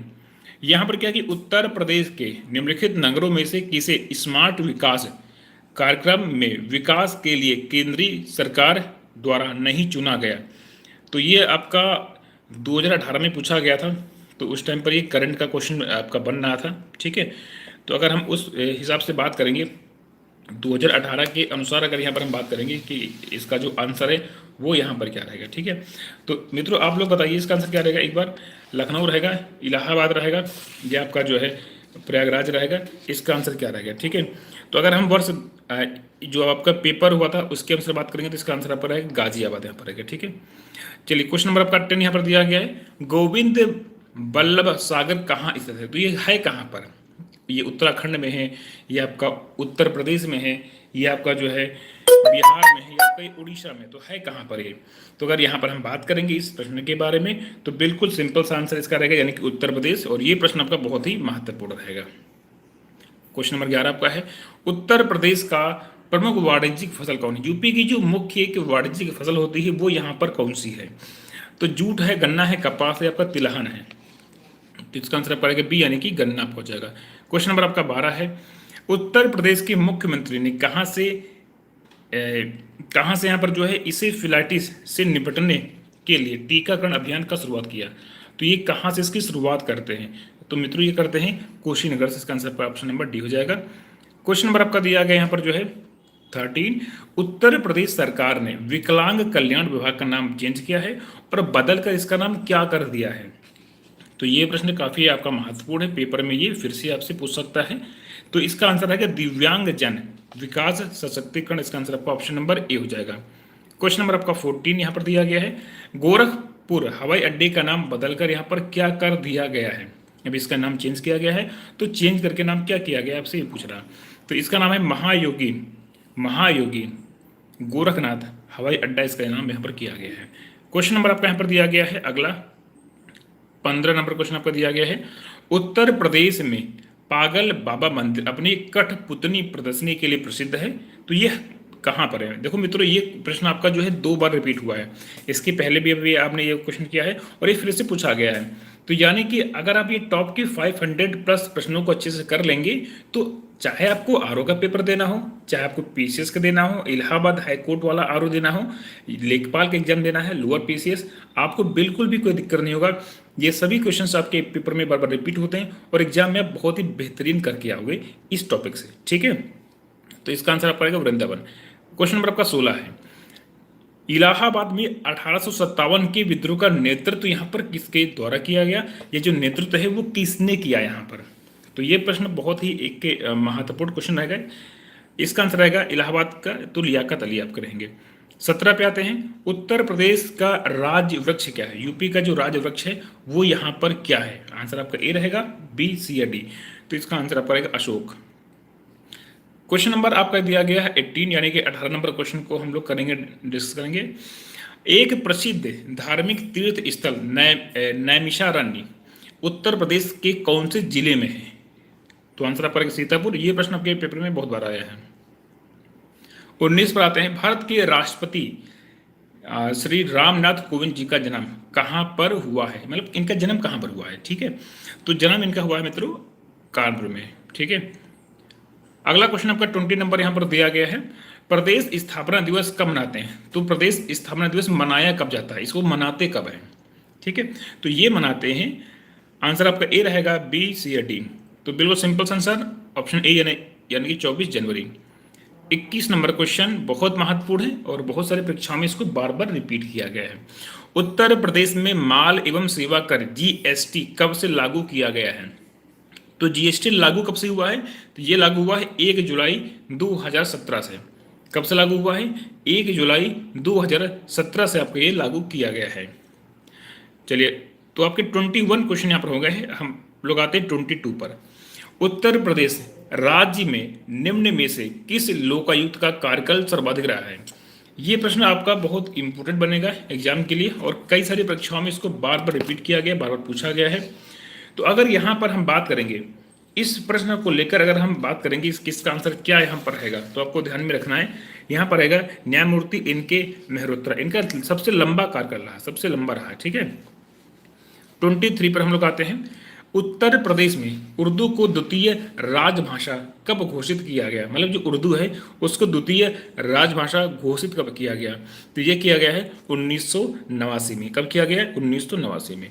A: यहाँ पर क्या कि उत्तर प्रदेश के निम्नलिखित नगरों में से किसे स्मार्ट विकास कार्यक्रम में विकास के लिए केंद्रीय सरकार द्वारा नहीं चुना गया? तो ये आपका 2018 में पूछा गया था, तो उस टाइम पर ये करंट का क्वेश्चन आपका बन रहा था। ठीक है, तो अगर हम उस हिसाब से बात करेंगे 2018 के अनुसार अगर यहाँ पर हम बात करेंगे कि इसका जो आंसर है वो यहाँ पर क्या रहेगा। ठीक है, तो मित्रों आप लोग बताइए इसका आंसर क्या रहेगा। एक बार लखनऊ रहेगा, इलाहाबाद रहेगा, या आपका जो है प्रयागराज रहेगा, इसका आंसर क्या रहेगा। ठीक है, तो अगर हम वर्ष जो आपका पेपर हुआ था उसके अनुसार बात करेंगे तो इसका आंसर यहाँ पर रहेगा गाजियाबाद यहाँ पर रहेगा। ठीक है, चलिए क्वेश्चन नंबर आपका 10 यहाँ पर दिया गया है, गोविंद बल्लभ सागर कहाँ स्थित है? तो ये है कहाँ पर? ये उत्तराखंड में है, ये आपका उत्तर प्रदेश में है, ये आपका जो है बिहार में है, या आपका उड़ीसा में, तो है कहाँ पर ये? तो अगर यहाँ पर हम बात करेंगे इस प्रश्न के बारे में तो बिल्कुल सिंपल सा आंसर इसका रहेगा यानी कि उत्तर प्रदेश, और ये प्रश्न आपका बहुत ही महत्वपूर्ण रहेगा। क्वेश्चन नंबर 11 आपका है, उत्तर प्रदेश का प्रमुख वाणिज्यिक फसल कौन है? यूपी की जो मुख्य एक वाणिज्यिक फसल होती है वो यहाँ पर कौन सी है? तो जूट है, गन्ना है, कपास है, आपका तिलहन है। तो इसका आंसर पड़ेगा बी यानी कि गन्ना आपको हो जाएगा। क्वेश्चन नंबर आपका 12 है, उत्तर प्रदेश के मुख्यमंत्री ने कहाँ से यहाँ पर जो है इसे फिलाइटिस से निपटने के लिए टीकाकरण अभियान का शुरुआत किया? तो ये कहाँ से इसकी शुरुआत करते हैं? तो मित्रों ये करते हैं कुशीनगर से। इसका आंसर पर ऑप्शन नंबर डी हो जाएगा। क्वेश्चन नंबर आपका दिया गया यहाँ पर जो है 13, उत्तर प्रदेश सरकार ने विकलांग कल्याण विभाग का नाम चेंज किया है और बदलकर इसका नाम क्या कर दिया है? तो ये प्रश्न काफी आपका महत्वपूर्ण है, पेपर में ये फिर से आपसे पूछ सकता है। तो इसका आंसर है दिव्यांग जन विकास सशक्तिकरण, इसका आंसर आपका ऑप्शन नंबर ए हो जाएगा। क्वेश्चन नंबर आपका 14 यहाँ पर दिया गया है, गोरखपुर हवाई अड्डे का नाम बदलकर यहाँ पर क्या कर दिया गया है? अब इसका नाम चेंज किया गया है, तो चेंज करके नाम क्या किया गया आपसे ये पूछ रहा। तो इसका नाम है महायोगी गोरखनाथ हवाई अड्डा, इसका नाम यहाँ पर किया गया है। क्वेश्चन नंबर आपका यहाँ पर दिया गया है अगला 15 नंबर क्वेश्चन आपका दिया गया है, उत्तर प्रदेश में पागल बाबा मंदिर अपनी कठपुतली प्रदर्शनी के लिए प्रसिद्ध है, तो यह कहाँ पर है? देखो मित्रों ये प्रश्न आपका जो है 2 बार रिपीट हुआ है, इसके पहले भी अभी आपने ये क्वेश्चन किया है और ये फिर से पूछा गया है। तो यानी कि अगर आप ये टॉप की 500 प्लस प्रश्नों को अच्छे से कर लेंगे तो चाहे आपको आरओ का पेपर देना हो, चाहे आपको पीसीएस का देना हो, इलाहाबाद हाईकोर्ट वाला आरओ देना हो, लेखपाल का एग्जाम देना है, लोअर पीसीएस, आपको बिल्कुल भी कोई दिक्कत नहीं होगा। ये सभी क्वेश्चंस आपके पेपर में बार बार रिपीट होते हैं और एग्जाम में आप बहुत ही बेहतरीन करके आओगे इस टॉपिक से। ठीक है, तो इसका आंसर आप पड़ेगा वृंदावन। क्वेश्चन नंबर आपका 16 है, इलाहाबाद में 1857 के विद्रोह का नेतृत्व यहाँ पर किसके द्वारा किया गया? ये जो नेतृत्व है वो किसने किया यहाँ पर? तो ये प्रश्न बहुत ही एक महत्वपूर्ण क्वेश्चन रहेगा। इसका आंसर रहेगा इलाहाबाद का तो लियाकत अली आप करेंगे। 17 पे आते हैं, उत्तर प्रदेश का राज्य वृक्ष क्या है? यूपी का जो राज्य वृक्ष है वो यहाँ पर क्या है? आंसर आपका ए रहेगा, बी, सी या डी। तो इसका आंसर आपका रहेगा अशोक। क्वेश्चन नंबर आपका दिया गया है 18 यानी कि 18 नंबर क्वेश्चन को हम लोग करेंगे, डिस्कस करेंगे। एक प्रसिद्ध धार्मिक तीर्थ स्थल नैमिषारण्य उत्तर प्रदेश के कौन से जिले में है? तो आंसर आपका रहेगा सीतापुर। ये प्रश्न आपके पेपर में बहुत बार आया है। 19 पर आते हैं, भारत के राष्ट्रपति श्री रामनाथ कोविंद जी का जन्म कहाँ पर हुआ है, मतलब इनका जन्म कहाँ पर हुआ है। ठीक है, तो जन्म इनका हुआ है मित्रों कानपुर में। ठीक है, अगला क्वेश्चन आपका 20 नंबर यहाँ पर दिया गया है, प्रदेश स्थापना दिवस कब मनाते हैं? तो प्रदेश स्थापना दिवस मनाया कब जाता है, इसको मनाते कब है? ठीक है, तो ये मनाते हैं, आंसर आपका ए रहेगा, बी, सी या डी। तो बिल्कुल सिंपल आंसर ऑप्शन ए यानी कि 24 जनवरी। 21 नंबर क्वेश्चन बहुत महत्वपूर्ण है और बहुत सारे परीक्षाओं में इसको बार बार रिपीट किया गया है। उत्तर प्रदेश में माल एवं सेवा कर जीएसटी कब से लागू किया गया है? तो जीएसटी लागू कब से हुआ है? तो ये लागू हुआ है 1 जुलाई 2017 से। कब से लागू हुआ है? 1 जुलाई 2017 से आपको ये लागू किया गया है। चलिए, तो आपके 21 क्वेश्चन यहाँ पर हो गए हैं। हम लोग आते हैं 22 पर। उत्तर प्रदेश राज्य में निम्न में से किस लोकायुक्त का कार्यकाल सर्वाधिक रहा है? ये प्रश्न आपका बहुत इंपॉर्टेंट बनेगा एग्जाम के लिए और कई सारी परीक्षाओं में इसको बार बार रिपीट किया गया, बार बार पूछा गया है। तो अगर यहाँ पर हम बात करेंगे इस प्रश्न को लेकर, अगर हम बात करेंगे किसका आंसर क्या यहाँ पर रहेगा, तो आपको ध्यान में रखना है। यहाँ पर रहेगा न्यायमूर्ति इनके मेहरोत्रा। इनका सबसे लंबा कार्यकाल रहा, सबसे लंबा रहा। ठीक है, 23 पर हम लोग आते हैं। उत्तर प्रदेश में उर्दू को द्वितीय राजभाषा कब घोषित किया गया? मतलब जो उर्दू है उसको द्वितीय राजभाषा घोषित कब किया गया? तो ये किया गया है 1989 में। कब किया गया है? 1989 में।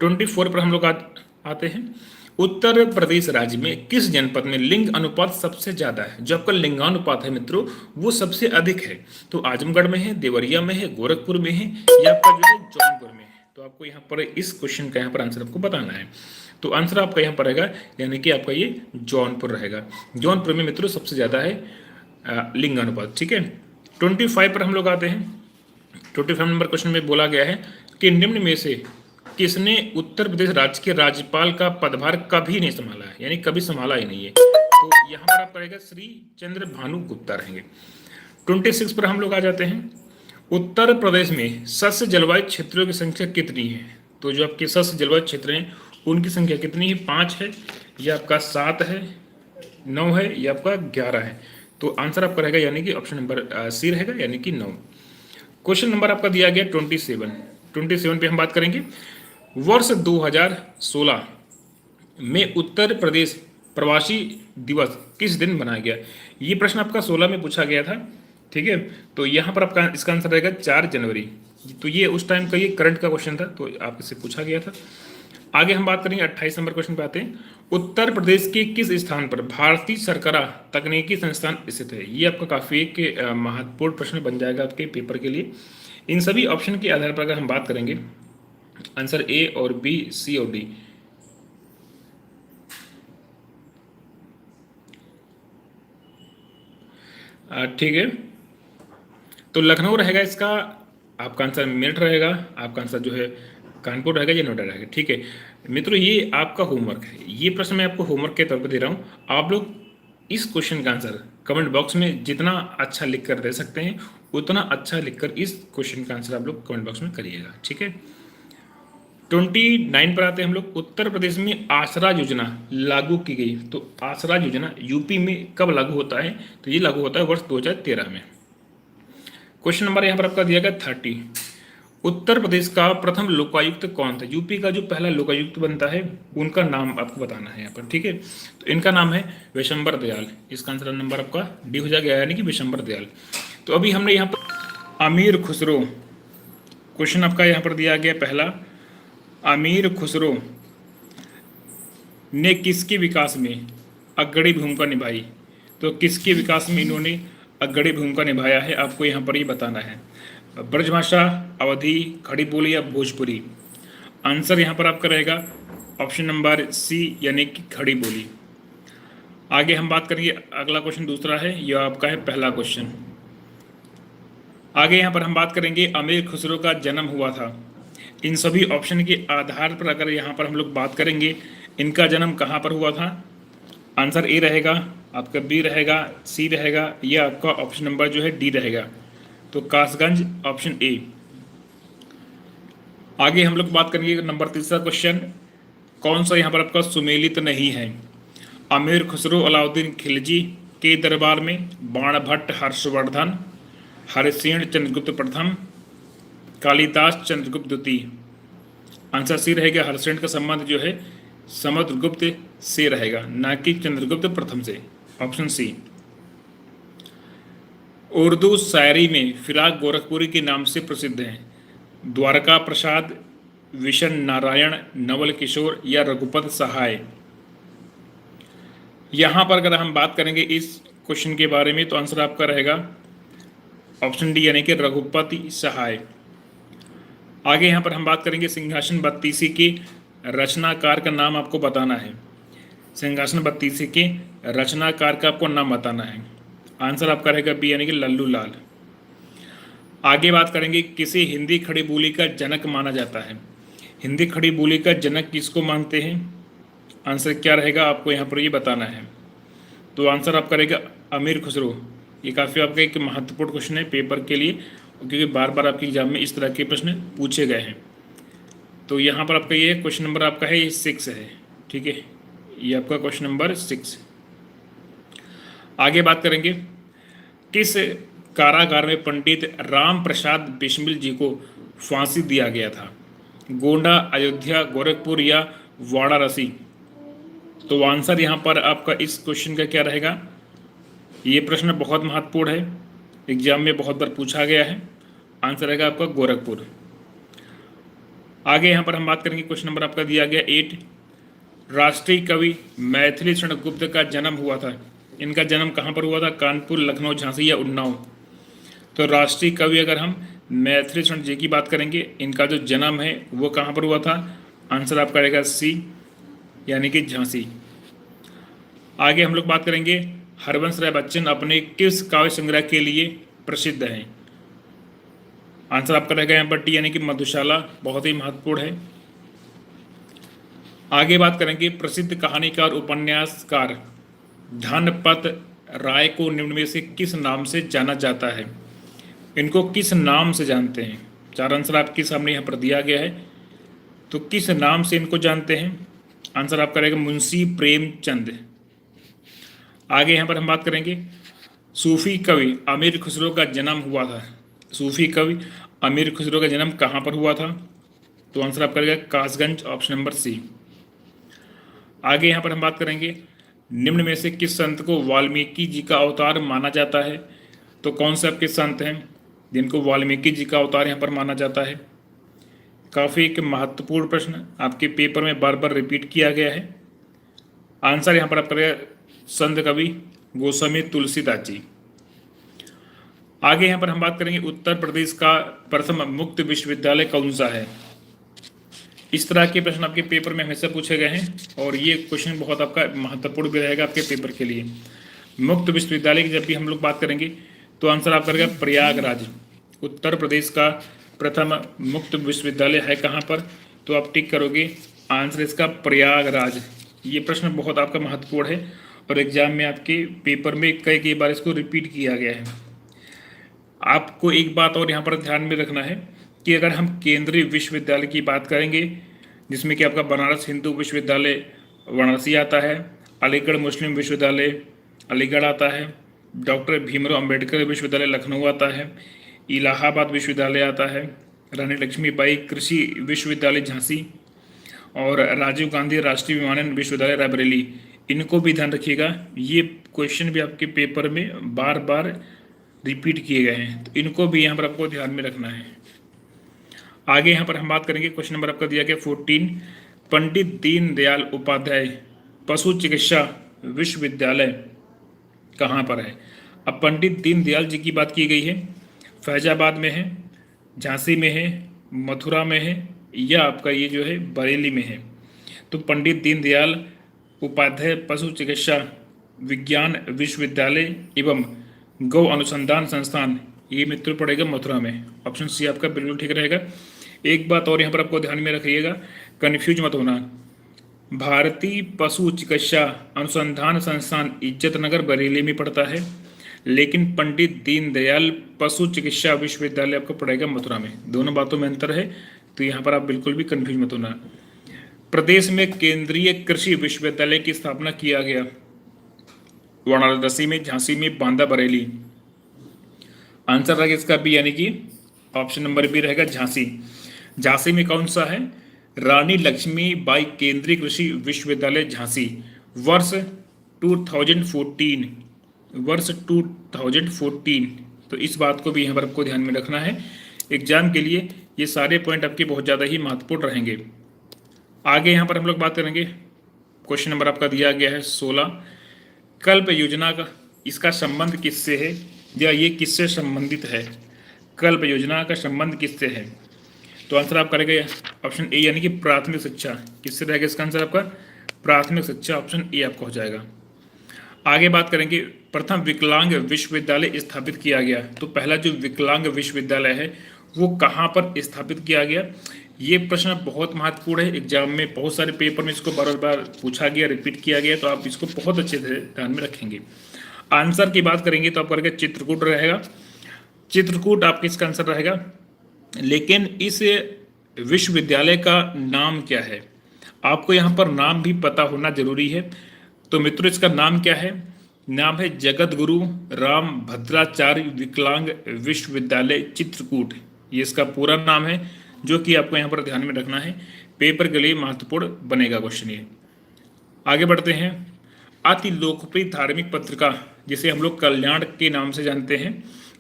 A: 24 पर हम लोग आते हैं। उत्तर प्रदेश राज्य में किस जनपद में लिंग अनुपात सबसे ज्यादा है? जो आपका लिंगानुपात है मित्रों वो सबसे अधिक है। तो आजमगढ़ में है, देवरिया में है, गोरखपुर में है या आपका जो है जौनपुर में है। तो आपको यहाँ पर इस क्वेश्चन का यहाँ पर आंसर आपको बताना है। तो आंसर आपका यहाँ पर रहेगा यानी कि आपका ये जौनपुर रहेगा। जौनपुर में मित्रों सबसे ज्यादा है लिंगानुपात। ठीक है, 25 पर हम लोग आते हैं। 25 नंबर क्वेश्चन में बोला गया है कि निम्न में से किसने उत्तर प्रदेश राज्य के राज्यपाल का पदभार कभी नहीं संभाला है, यानी कभी संभाला ही नहीं है? तो यहाँ पर आप रहेगा श्री चंद्र भानु गुप्ता रहेंगे। 26 पर हम लोग आ जाते हैं। उत्तर प्रदेश में सस्य जलवायु क्षेत्रों की संख्या कितनी है? तो जो आपके सस्य जलवायु क्षेत्र हैं उनकी संख्या कितनी है? 5 है या आपका 7 है, 9 है या आपका 11 है? तो आंसर आपका रहेगा यानी कि ऑप्शन नंबर सी रहेगा यानी कि 9। क्वेश्चन नंबर आपका दिया गया 27 पे हम बात करेंगे। वर्ष 2016 में उत्तर प्रदेश प्रवासी दिवस किस दिन मनाया गया? ये प्रश्न आपका 16 में पूछा गया था। ठीक है, तो यहाँ पर आपका इसका आंसर रहेगा 4 जनवरी। तो ये उस टाइम का ये करंट का क्वेश्चन था, तो आपसे पूछा गया था। आगे हम बात करेंगे 28 नंबर क्वेश्चन पे आते हैं। उत्तर प्रदेश के किस स्थान पर भारतीय सरकरा तकनीकी संस्थान स्थित है? ये आपका काफी एक महत्वपूर्ण प्रश्न बन जाएगा आपके पेपर के लिए। इन सभी ऑप्शन के आधार पर अगर हम बात करेंगे आंसर ए और बी, सी और डी। ठीक है, तो लखनऊ रहेगा इसका आपका आंसर, मेरठ रहेगा आपका आंसर जो है कानपुर रहेगा या नोएडा रहेगा। ठीक है मित्रों, ये आपका होमवर्क है। ये प्रश्न मैं आपको होमवर्क के तौर पर दे रहा हूँ। आप लोग इस क्वेश्चन का आंसर कमेंट बॉक्स में जितना अच्छा लिख कर दे सकते हैं उतना अच्छा लिखकर इस क्वेश्चन का आंसर आप लोग कमेंट बॉक्स में करिएगा। ठीक है, 29 पर आते हैं हम लोग। उत्तर प्रदेश में आसरा योजना लागू की गई। तो आसरा योजना यूपी में कब लागू होता है? तो ये लागू होता है वर्ष 2013 में। क्वेश्चन नंबर यहाँ पर आपका दिया गया 30। उत्तर प्रदेश का प्रथम लोकायुक्त कौन था? यूपी का जो पहला लोकायुक्त बनता है उनका नाम आपको बताना है यहाँ पर। ठीक है, तो इनका नाम है विशंबर दयाल। इसका आंसर नंबर आपका डी हो जाएगा यानी कि विशंबर दयाल। तो अभी हमने यहाँ पर अमीर खुसरो, क्वेश्चन आपका यहाँ पर दिया गया पहला, अमीर खुसरो ने किसके विकास में अग्रणी भूमिका निभाई? तो किसके विकास में इन्होंने अग्रणी भूमिका निभाया है आपको यहाँ पर ये बताना है। ब्रजभाषा, अवधी, खड़ी बोली या भोजपुरी? आंसर यहाँ पर आपका रहेगा ऑप्शन नंबर सी यानी कि खड़ी बोली। आगे हम बात करेंगे, अगला क्वेश्चन दूसरा है, यह आपका है पहला क्वेश्चन। आगे यहाँ पर हम बात करेंगे अमीर खुसरो का जन्म हुआ था। इन सभी ऑप्शन के आधार पर अगर यहाँ पर हम लोग बात करेंगे इनका जन्म कहाँ पर हुआ था? आंसर ए रहेगा, आपका बी रहेगा, सी रहेगा या आपका ऑप्शन नंबर जो है डी रहेगा। तो कासगंज ऑप्शन ए। आगे हम लोग बात करेंगे नंबर तीसरा क्वेश्चन, कौन सा यहाँ पर आपका सुमेलित नहीं है? अमीर खुसरो अलाउद्दीन खिलजी के दरबार में, बाणभट्ट हर्षवर्धन, हरिसेन चंद्रगुप्त प्रथम, कालिदास चंद्रगुप्त द्वितीय। आंसर सी रहेगा, हरिसेन का संबंध जो है समुद्रगुप्त से रहेगा, ना कि चंद्रगुप्त प्रथम से। Option C. उर्दू शायरी में फिराक गोरखपुरी के नाम से प्रसिद्ध हैं, द्वारका प्रसाद, विशन नारायण, नवल किशोर या रघुपत सहाय। यहाँ पर अगर हम बात करेंगे इस क्वेश्चन के बारे में तो आंसर आपका रहेगा ऑप्शन डी, यानी कि रघुपति सहाय। आगे यहाँ पर हम बात करेंगे सिंहासन बत्तीसी के रचनाकार का नाम आपको बताना है। सिंहासन बत्तीसी के रचनाकार का आपको नाम बताना है। आंसर आपका रहेगा बी, यानी कि लल्लू लाल। आगे बात करेंगे किसे हिंदी खड़ी बोली का जनक माना जाता है? हिंदी खड़ी बोली का जनक किसको मानते हैं? आंसर क्या रहेगा आपको यहाँ पर ये बताना है। तो आंसर आपका रहेगा अमीर खुसरो। ये काफ़ी आपका एक महत्वपूर्ण क्वेश्चन है पेपर के लिए, क्योंकि बार बार आपके एग्जाम में इस तरह के प्रश्न पूछे गए हैं। तो यहाँ पर आपका ये क्वेश्चन नंबर आपका है, ये 6 है। ठीक है, ये आपका क्वेश्चन नंबर 6। आगे बात करेंगे किस कारागार में पंडित राम प्रसाद बिस्मिल जी को फांसी दिया गया था? गोंडा, अयोध्या, गोरखपुर या वाराणसी। तो आंसर यहाँ पर आपका इस क्वेश्चन का क्या रहेगा? ये प्रश्न बहुत महत्वपूर्ण है, एग्जाम में बहुत बार पूछा गया है। आंसर रहेगा आपका गोरखपुर। आगे यहाँ पर हम बात करेंगे, क्वेश्चन नंबर आपका दिया गया 8, राष्ट्रीय कवि मैथिली शरण गुप्त का जन्म हुआ था। इनका जन्म कहाँ पर हुआ था? कानपुर, लखनऊ, झांसी या उन्नाव। तो राष्ट्रीय कवि अगर हम मैथिली शरण जी की बात करेंगे, इनका जो जन्म है वो कहाँ पर हुआ था? आंसर आपका रहेगा सी, यानी कि झांसी। आगे हम लोग बात करेंगे हरवंश राय बच्चन अपने किस काव्य संग्रह के लिए प्रसिद्ध हैं? आंसर आपका रहेगा यहाँ पर टी, यानी कि मधुशाला। बहुत ही महत्वपूर्ण है। आगे बात करेंगे प्रसिद्ध कहानीकार उपन्यासकार धनपत राय को निम्न में से किस नाम से जाना जाता है? इनको किस नाम से जानते हैं? 4 आंसर आपके सामने यहाँ पर दिया गया है। तो किस नाम से इनको जानते हैं? आंसर आपका रहेगा मुंशी प्रेमचंद। आगे यहाँ पर हम बात करेंगे सूफी कवि अमीर खुसरो का जन्म हुआ था। सूफी कवि अमीर खुसरो का जन्म कहाँ पर हुआ था? तो आंसर आपका रहेगा कासगंज, ऑप्शन नंबर सी। आगे यहाँ पर हम बात करेंगे निम्न में से किस संत को वाल्मीकि जी का अवतार माना जाता है? तो कौन से आपके संत हैं जिनको वाल्मीकि जी का अवतार यहाँ पर माना जाता है? काफ़ी एक महत्वपूर्ण प्रश्न आपके पेपर में बार बार रिपीट किया गया है। आंसर यहाँ पर आपका रहेगा संत कवि गोस्वामी तुलसीदास जी। आगे यहाँ पर हम बात करेंगे उत्तर प्रदेश का प्रथम मुक्त विश्वविद्यालय कौन सा है? इस तरह के प्रश्न आपके पेपर में हमेशा पूछे गए हैं और ये क्वेश्चन बहुत आपका महत्वपूर्ण भी रहेगा आपके पेपर के लिए। मुक्त विश्वविद्यालय की जब भी हम लोग बात करेंगे तो आंसर आपका रहेगा प्रयागराज। उत्तर प्रदेश का प्रथम मुक्त विश्वविद्यालय है कहाँ पर? तो आप टिक करोगे, आंसर इसका प्रयागराज। ये प्रश्न बहुत आपका महत्वपूर्ण है और एग्जाम में आपके पेपर में कई बार इसको रिपीट किया गया है। आपको एक बात और यहाँ पर ध्यान में रखना है कि अगर हम केंद्रीय विश्वविद्यालय की बात करेंगे, जिसमें कि आपका बनारस हिंदू विश्वविद्यालय वाराणसी आता है, अलीगढ़ मुस्लिम विश्वविद्यालय अलीगढ़ आता है, डॉक्टर भीमराव अंबेडकर विश्वविद्यालय लखनऊ आता है, इलाहाबाद विश्वविद्यालय आता है, रानी लक्ष्मीबाई कृषि विश्वविद्यालय झांसी और राजीव गांधी राष्ट्रीय विमानन विश्वविद्यालय रायबरेली। इनको भी ध्यान रखिएगा, ये क्वेश्चन भी आपके पेपर में बार बार रिपीट किए गए हैं, तो इनको भी यहाँ पर आपको ध्यान में रखना है। आगे यहाँ पर हम बात करेंगे, क्वेश्चन नंबर आपका दिया गया 14, पंडित दीनदयाल उपाध्याय पशु चिकित्सा विश्वविद्यालय कहाँ पर है? अब पंडित दीनदयाल जी की बात की गई है, फैजाबाद में है, झांसी में है, मथुरा में है या आपका ये जो है बरेली में है। तो पंडित दीनदयाल उपाध्याय पशु चिकित्सा विज्ञान विश्वविद्यालय एवं गौ अनुसंधान संस्थान, ये मित्र पड़ेगा मथुरा में। ऑप्शन सी आपका बिल्कुल ठीक रहेगा। एक बात और यहाँ पर आपको ध्यान में रखिएगा, कन्फ्यूज मत होना, भारतीय पशु चिकित्सा अनुसंधान संस्थान इज्जतनगर बरेली में पड़ता है, लेकिन पंडित दीनदयाल पशु चिकित्सा विश्वविद्यालय आपको पड़ेगा मथुरा में। दोनों बातों में अंतर है, तो यहाँ पर आप बिल्कुल भी कंफ्यूज मत होना। प्रदेश में केंद्रीय कृषि विश्वविद्यालय की स्थापना किया गया, वाराणसी में, झांसी में, बांदा, बरेली। आंसर रहेगा इसका बी, यानी कि ऑप्शन नंबर बी रहेगा झांसी। झांसी में कौन सा है? रानी लक्ष्मीबाई केंद्रीय कृषि विश्वविद्यालय झांसी, वर्ष 2014, वर्ष 2014। तो इस बात को भी यहाँ पर आपको ध्यान में रखना है, एग्जाम के लिए ये सारे पॉइंट आपके बहुत ज़्यादा ही महत्वपूर्ण रहेंगे। आगे यहाँ पर हम लोग बात करेंगे, क्वेश्चन नंबर आपका दिया गया है 16, कल्प योजना का इसका संबंध किससे है, या ये किससे संबंधित है? कल्प योजना का संबंध किससे है? तो आंसर आप करेंगे ऑप्शन ए, यानी कि प्राथमिक शिक्षा। किससे रहेगा इसका आंसर आपका? प्राथमिक शिक्षा, ऑप्शन ए आपका हो जाएगा। आगे बात करेंगे, प्रथम विकलांग विश्वविद्यालय स्थापित किया गया। तो पहला जो विकलांग विश्वविद्यालय है वो कहाँ पर स्थापित किया गया? ये प्रश्न बहुत महत्वपूर्ण है, एग्जाम में बहुत सारे पेपर में इसको बार बार पूछा गया, रिपीट किया गया, तो आप इसको बहुत अच्छे से ध्यान में रखेंगे। आंसर की बात करेंगे तो आप करेंगे चित्रकूट रहेगा, चित्रकूट आपका इसका आंसर रहेगा। लेकिन इस विश्वविद्यालय का नाम क्या है? आपको यहाँ पर नाम भी पता होना जरूरी है। तो मित्रों इसका नाम क्या है? नाम है जगत गुरु राम भद्राचार्य विकलांग विश्वविद्यालय चित्रकूट। ये इसका पूरा नाम है, जो कि आपको यहाँ पर ध्यान में रखना है, पेपर के लिए महत्वपूर्ण बनेगा क्वेश्चन ये। आगे बढ़ते हैं, अति लोकप्रिय धार्मिक पत्रिका जिसे हम लोग कल्याण के नाम से जानते हैं,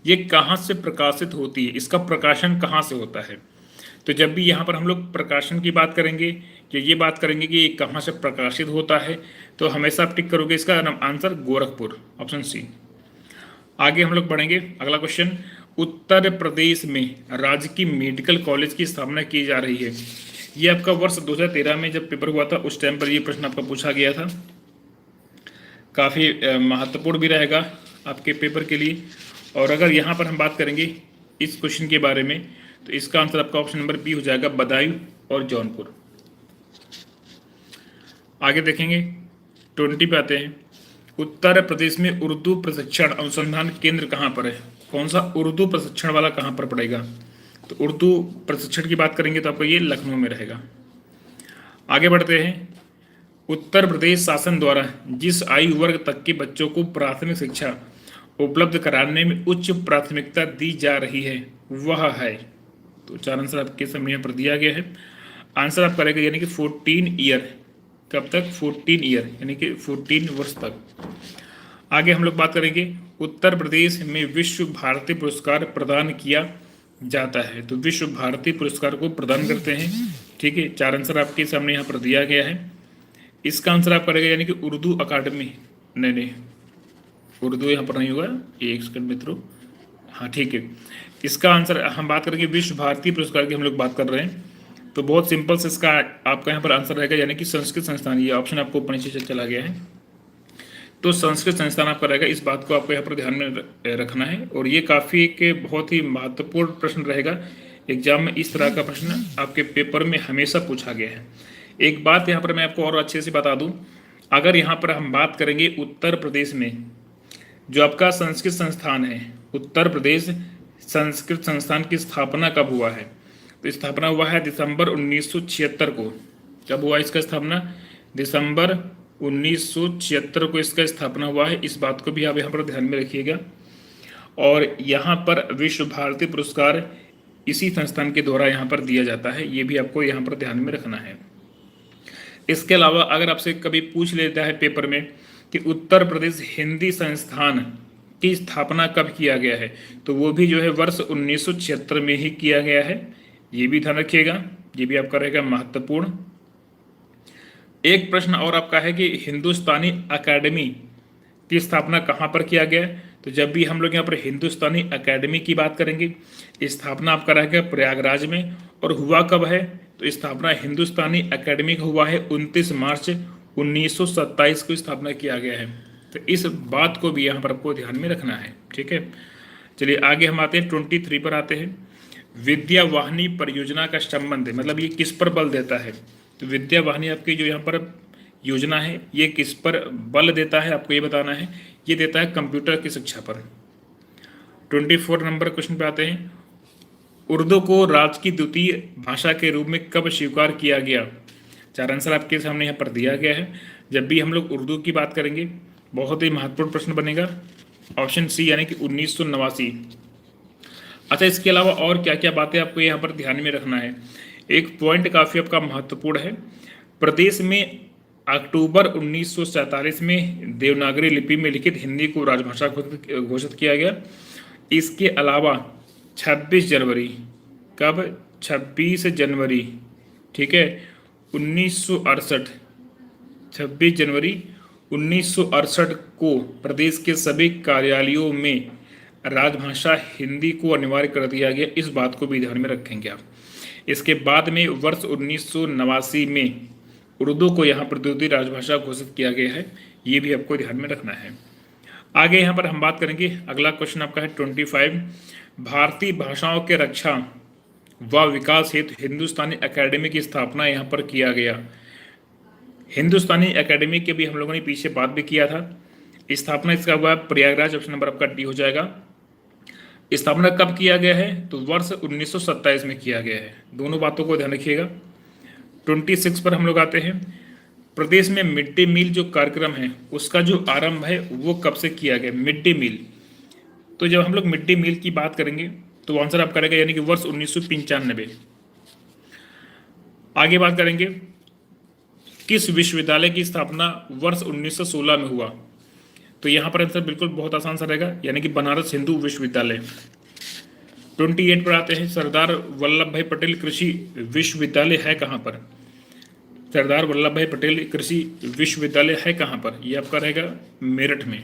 A: ये कहाँ से प्रकाशित होती है? इसका प्रकाशन कहाँ से होता है? तो जब भी यहाँ पर हम लोग प्रकाशन की बात करेंगे या ये बात करेंगे कि ये कहाँ से प्रकाशित होता है, तो हमेशा आप टिक करोगे इसका आंसर गोरखपुर, ऑप्शन सी। आगे हम लोग बढ़ेंगे, अगला क्वेश्चन, उत्तर प्रदेश में राजकीय मेडिकल कॉलेज की स्थापना की जा रही है। ये आपका वर्ष 2013 में जब पेपर हुआ था उस टाइम पर ये प्रश्न आपका पूछा गया था, काफ़ी महत्वपूर्ण भी रहेगा आपके पेपर के लिए। और अगर यहाँ पर हम बात करेंगे इस क्वेश्चन के बारे में, तो इसका आंसर आपका ऑप्शन नंबर बी हो जाएगा, बदायूं और जौनपुर। आगे देखेंगे 20 पे आते हैं, उत्तर प्रदेश में उर्दू प्रशिक्षण अनुसंधान केंद्र कहाँ पर है? कौन सा उर्दू प्रशिक्षण वाला कहाँ पर पड़ेगा? तो उर्दू प्रशिक्षण की बात करेंगे तो आपको ये लखनऊ में रहेगा। आगे बढ़ते हैं, उत्तर प्रदेश शासन द्वारा जिस आयु वर्ग तक के बच्चों को प्राथमिक शिक्षा उपलब्ध कराने में उच्च प्राथमिकता दी जा रही है वह है। तो चार आंसर आपके सामने यहाँ पर दिया गया है। आंसर आप करेंगे यानी कि 14 ईयर, कब तक? 14 ईयर, यानी कि 14 वर्ष तक। आगे हम लोग बात करेंगे, उत्तर प्रदेश में विश्व भारती पुरस्कार प्रदान किया जाता है। तो विश्व भारती पुरस्कार को प्रदान करते हैं, ठीक है। चार आंसर आपके सामने यहाँ पर दिया गया है। इसका आंसर आप करेंगे यानी कि उर्दू अकादमी, नहीं उर्दू यहाँ पर नहीं होगा, एक सेकंड मित्रों, हाँ ठीक है। इसका आंसर हम बात करेंगे विश्व भारती पुरस्कार की हम लोग बात कर रहे हैं, तो बहुत सिंपल से इसका आपका यहाँ पर आंसर रहेगा यानी कि संस्कृत संस्थान। ये ऑप्शन आपको ऊपर नीचे चला गया है, तो संस्कृत संस्थान आपका रहेगा। इस बात को आपको यहाँ पर ध्यान में रखना है, और ये काफ़ी एक बहुत ही महत्वपूर्ण प्रश्न रहेगा एग्जाम में। इस तरह का प्रश्न आपके पेपर में हमेशा पूछा गया है। एक बात यहाँ पर मैं आपको और अच्छे से बता दूँ, अगर यहाँ पर हम बात करेंगे उत्तर प्रदेश में जो आपका संस्कृत संस्थान है, उत्तर प्रदेश संस्कृत संस्थान की स्थापना कब हुआ है? तो स्थापना हुआ है दिसंबर 1976 को। कब हुआ इसका स्थापना? दिसंबर 1976 को इसका स्थापना हुआ है। इस बात को भी आप यहाँ पर ध्यान में रखिएगा। और यहाँ पर विश्व भारती पुरस्कार इसी संस्थान के द्वारा यहाँ पर दिया जाता है, ये भी आपको यहाँ पर ध्यान में रखना है। इसके अलावा अगर आपसे कभी पूछ लेता है पेपर में कि उत्तर प्रदेश हिंदी संस्थान की स्थापना कब किया गया है, तो वो भी जो है वर्ष 1976 में ही किया गया है, ये भी ध्यान रखिएगा, ये भी आपका रहेगा महत्वपूर्ण। एक प्रश्न और आपका है कि हिंदुस्तानी अकेडमी की स्थापना कहाँ पर किया गया है? तो जब भी हम लोग यहाँ पर हिंदुस्तानी अकेडमी की बात करेंगे, स्थापना आपका रहेगा प्रयागराज में। और हुआ कब है? तो स्थापना हिंदुस्तानी अकेडमी का हुआ है 29 मार्च 1927 को स्थापना किया गया है। तो इस बात को भी यहाँ पर आपको ध्यान में रखना है, ठीक है। चलिए आगे हम आते हैं 23 पर आते हैं, विद्या वाहिनी परियोजना का संबंध है, मतलब ये किस पर बल देता है? तो विद्या वाहिनी आपकी जो यहाँ पर योजना है ये किस पर बल देता है आपको ये बताना है। ये देता है कंप्यूटर की शिक्षा पर। 24 नंबर क्वेश्चन पे आते हैं, उर्दू को राज्य की द्वितीय भाषा के रूप में कब स्वीकार किया गया? चार आंसर आपके सामने यहाँ पर दिया गया है। जब भी हम लोग उर्दू की बात करेंगे, बहुत ही महत्वपूर्ण प्रश्न बनेगा, ऑप्शन सी यानी कि 1989। अच्छा, इसके अलावा और क्या क्या बातें आपको यहाँ पर ध्यान में रखना है। एक पॉइंट काफ़ी आपका महत्वपूर्ण है। प्रदेश में अक्टूबर 1947 में देवनागरी लिपि में लिखित हिंदी को राजभाषा घोषित किया गया। इसके अलावा 26 जनवरी, कब? 26 जनवरी, ठीक है, 1968, 26 जनवरी 1968 को प्रदेश के सभी कार्यालयों में राजभाषा हिंदी को अनिवार्य कर दिया गया। इस बात को भी ध्यान में रखेंगे आप। इसके बाद में वर्ष 1989 में उर्दू को यहाँ पर द्वितीय राजभाषा घोषित किया गया है। ये भी आपको ध्यान में रखना है। आगे यहाँ पर हम बात करेंगे, अगला क्वेश्चन आपका है 25। भारतीय भाषाओं के रक्षा व विकास हेतु हिंदुस्तानी एकेडमी की स्थापना यहाँ पर किया गया। हिंदुस्तानी एकेडमी के भी हम लोगों ने पीछे बात भी किया था। स्थापना इसका हुआ प्रयागराज, ऑप्शन नंबर आपका डी हो जाएगा। स्थापना कब किया गया है? तो वर्ष 1927 में किया गया है। दोनों बातों को ध्यान रखिएगा। 26 पर हम लोग आते हैं। प्रदेश में मिड डे मील जो कार्यक्रम है उसका जो आरंभ है वो कब से किया गया? मिड डे मील, तो जब हम लोग मिड डे मील की बात करेंगे तो आंसर आप करेगा यानी कि वर्ष 1995। आगे बात करेंगे, किस विश्वविद्यालय की स्थापना वर्ष 1916 में हुआ? तो यहाँ पर आंसर बिल्कुल बहुत आसान सा रहेगा, यानी कि बनारस हिंदू विश्वविद्यालय। 28 पर आते हैं, सरदार वल्लभ भाई पटेल कृषि विश्वविद्यालय है कहाँ पर? सरदार वल्लभ भाई पटेल कृषि विश्वविद्यालय है कहाँ पर? ये आपका रहेगा मेरठ में।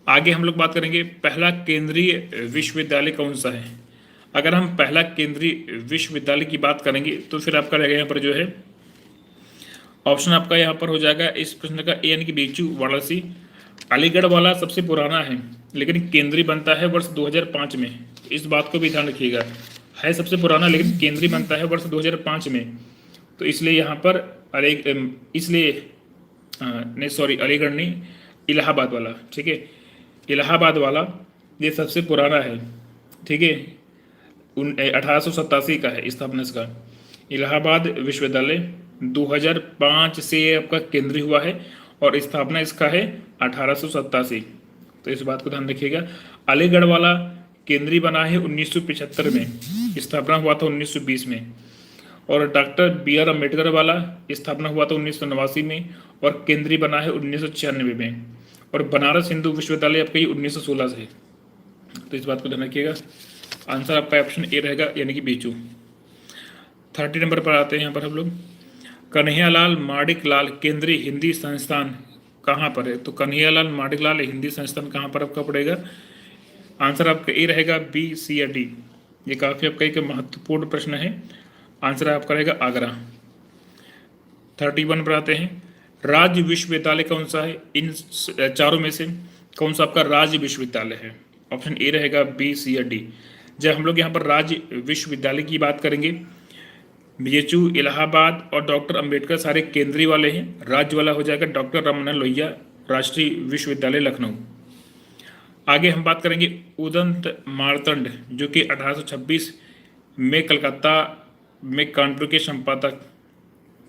A: आगे हम लोग बात करेंगे, पहला केंद्रीय विश्वविद्यालय कौन सा है? अगर हम पहला केंद्रीय विश्वविद्यालय की बात करेंगे तो फिर आपका रहेगा यहाँ पर जो है ऑप्शन आपका यहाँ पर हो जाएगा इस प्रश्न का ए यानी कि बीचू वाराणसी। अलीगढ़ वाला सबसे पुराना है लेकिन केंद्रीय बनता है वर्ष 2005 में। इस बात को भी ध्यान रखिएगा, है सबसे पुराना लेकिन केंद्रीय बनता है वर्ष 2005 में। तो इसलिए यहाँ पर अलीगढ़ नहीं, इलाहाबाद वाला, ठीक है, इलाहाबाद वाला ये सबसे पुराना है, ठीक है, 1887 का है स्थापना इसका। इलाहाबाद विश्वविद्यालय 2005 से आपका केंद्रीय हुआ है और स्थापना इसका है 1887। तो इस बात को ध्यान रखिएगा। अलीगढ़ वाला केंद्रीय बना है 1975 में, स्थापना हुआ था 1920 में। और डॉक्टर BR अम्बेडकर वाला स्थापना हुआ था 1989 में और केंद्रीय बना है 1996 में। और बनारस हिंदू विश्वविद्यालय आपका 1916 से। तो इस बात को ध्यान रखिएगा। आंसर आपका ऑप्शन ए रहेगा यानी कि बीचू। 30 नंबर पर आते हैं। यहाँ पर हम लोग, कन्हैयालाल माणिकलाल केंद्रीय हिंदी संस्थान कहाँ पर है? तो कन्हैयालाल माणिकलाल हिंदी संस्थान कहाँ पर आपका पड़ेगा? आंसर आपका ए रहेगा, बी, सी या डी। ये काफ़ी आपका एक महत्वपूर्ण प्रश्न है। आंसर आपका रहेगा आगरा। 31 पर आते हैं, राज्य विश्वविद्यालय कौन सा है? इन चारों में से कौन सा आपका राज्य विश्वविद्यालय है? ऑप्शन ए रहेगा, बी, सी या डी। जब हम लोग यहाँ पर राज्य विश्वविद्यालय की बात करेंगे, बीएचयू, इलाहाबाद और डॉक्टर अंबेडकर सारे केंद्रीय वाले हैं। राज्य वाला हो जाएगा डॉक्टर राममनोहर लोहिया राष्ट्रीय विश्वविद्यालय लखनऊ। आगे हम बात करेंगे उदंत मार्तंड, जो कि 1826 में कलकत्ता में कानपुर के संपादक,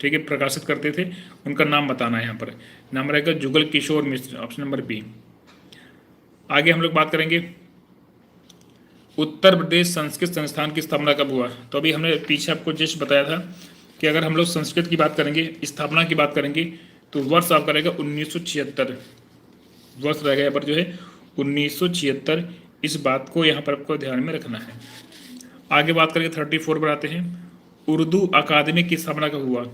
A: ठीक है, प्रकाशित करते थे। उनका नाम बताना है। यहाँ पर नाम रहेगा जुगल किशोर मिश्र, ऑप्शन नंबर बी। आगे हम लोग बात करेंगे उत्तर प्रदेश संस्कृत संस्थान की स्थापना कब हुआ? तो अभी हमने पीछे आपको जस्ट बताया था कि अगर हम लोग संस्कृत की बात करेंगे, स्थापना की बात करेंगे, तो वर्ष आपका रहेगा 1976। वर्ष रहेगा यहाँ पर जो है 1976। इस बात को यहाँ पर आपको ध्यान में रखना है। आगे बात करेंगे 34 पर आते हैं, उर्दू अकादमी की स्थापना कब हुआ?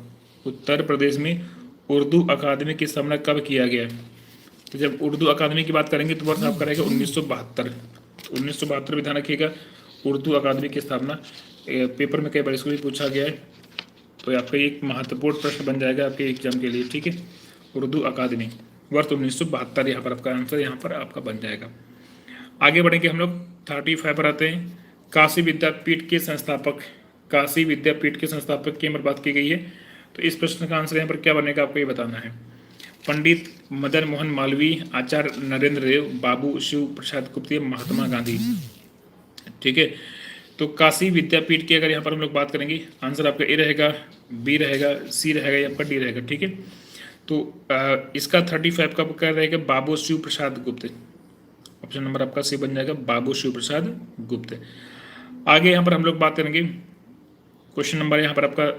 A: उत्तर प्रदेश में उर्दू अकादमी की स्थापना कब किया गया? तो जब उर्दू अकादमी की बात करेंगे तो वर्ष आपका रहेगा 1972। 1972 में ध्यान रखिएगा, उर्दू अकादमी की स्थापना। पेपर में कई बार इसको भी पूछा गया है, तो आपका एक महत्वपूर्ण प्रश्न बन जाएगा आपके एग्जाम के लिए, ठीक है। उर्दू अकादमी वर्ष 1972 यहाँ पर आपका आंसर यहाँ पर आपका बन जाएगा। आगे बढ़ेंगे हम लोग 35 पर आते हैं, काशी विद्यापीठ के संस्थापक, काशी विद्यापीठ के संस्थापक की बात की गई है। तो इस प्रश्न का आंसर यहाँ पर क्या बनेगा आपको ये बताना है। पंडित मदन मोहन मालवीय, आचार्य नरेंद्र देव, बाबू शिव प्रसाद गुप्त, महात्मा गांधी, ठीक है। तो काशी विद्यापीठ की अगर यहाँ पर हम लोग बात करेंगे, आंसर आपका ए रहेगा, बी रहेगा, सी रहेगा या आपका डी रहेगा। ठीक है, तो इसका 35 का क्या रहेगा, बाबू शिव प्रसाद गुप्त। ऑप्शन नंबर आपका सी बन जाएगा, बाबू शिव प्रसाद गुप्त। आगे यहाँ पर हम लोग बात करेंगे, क्वेश्चन नंबर यहाँ पर आपका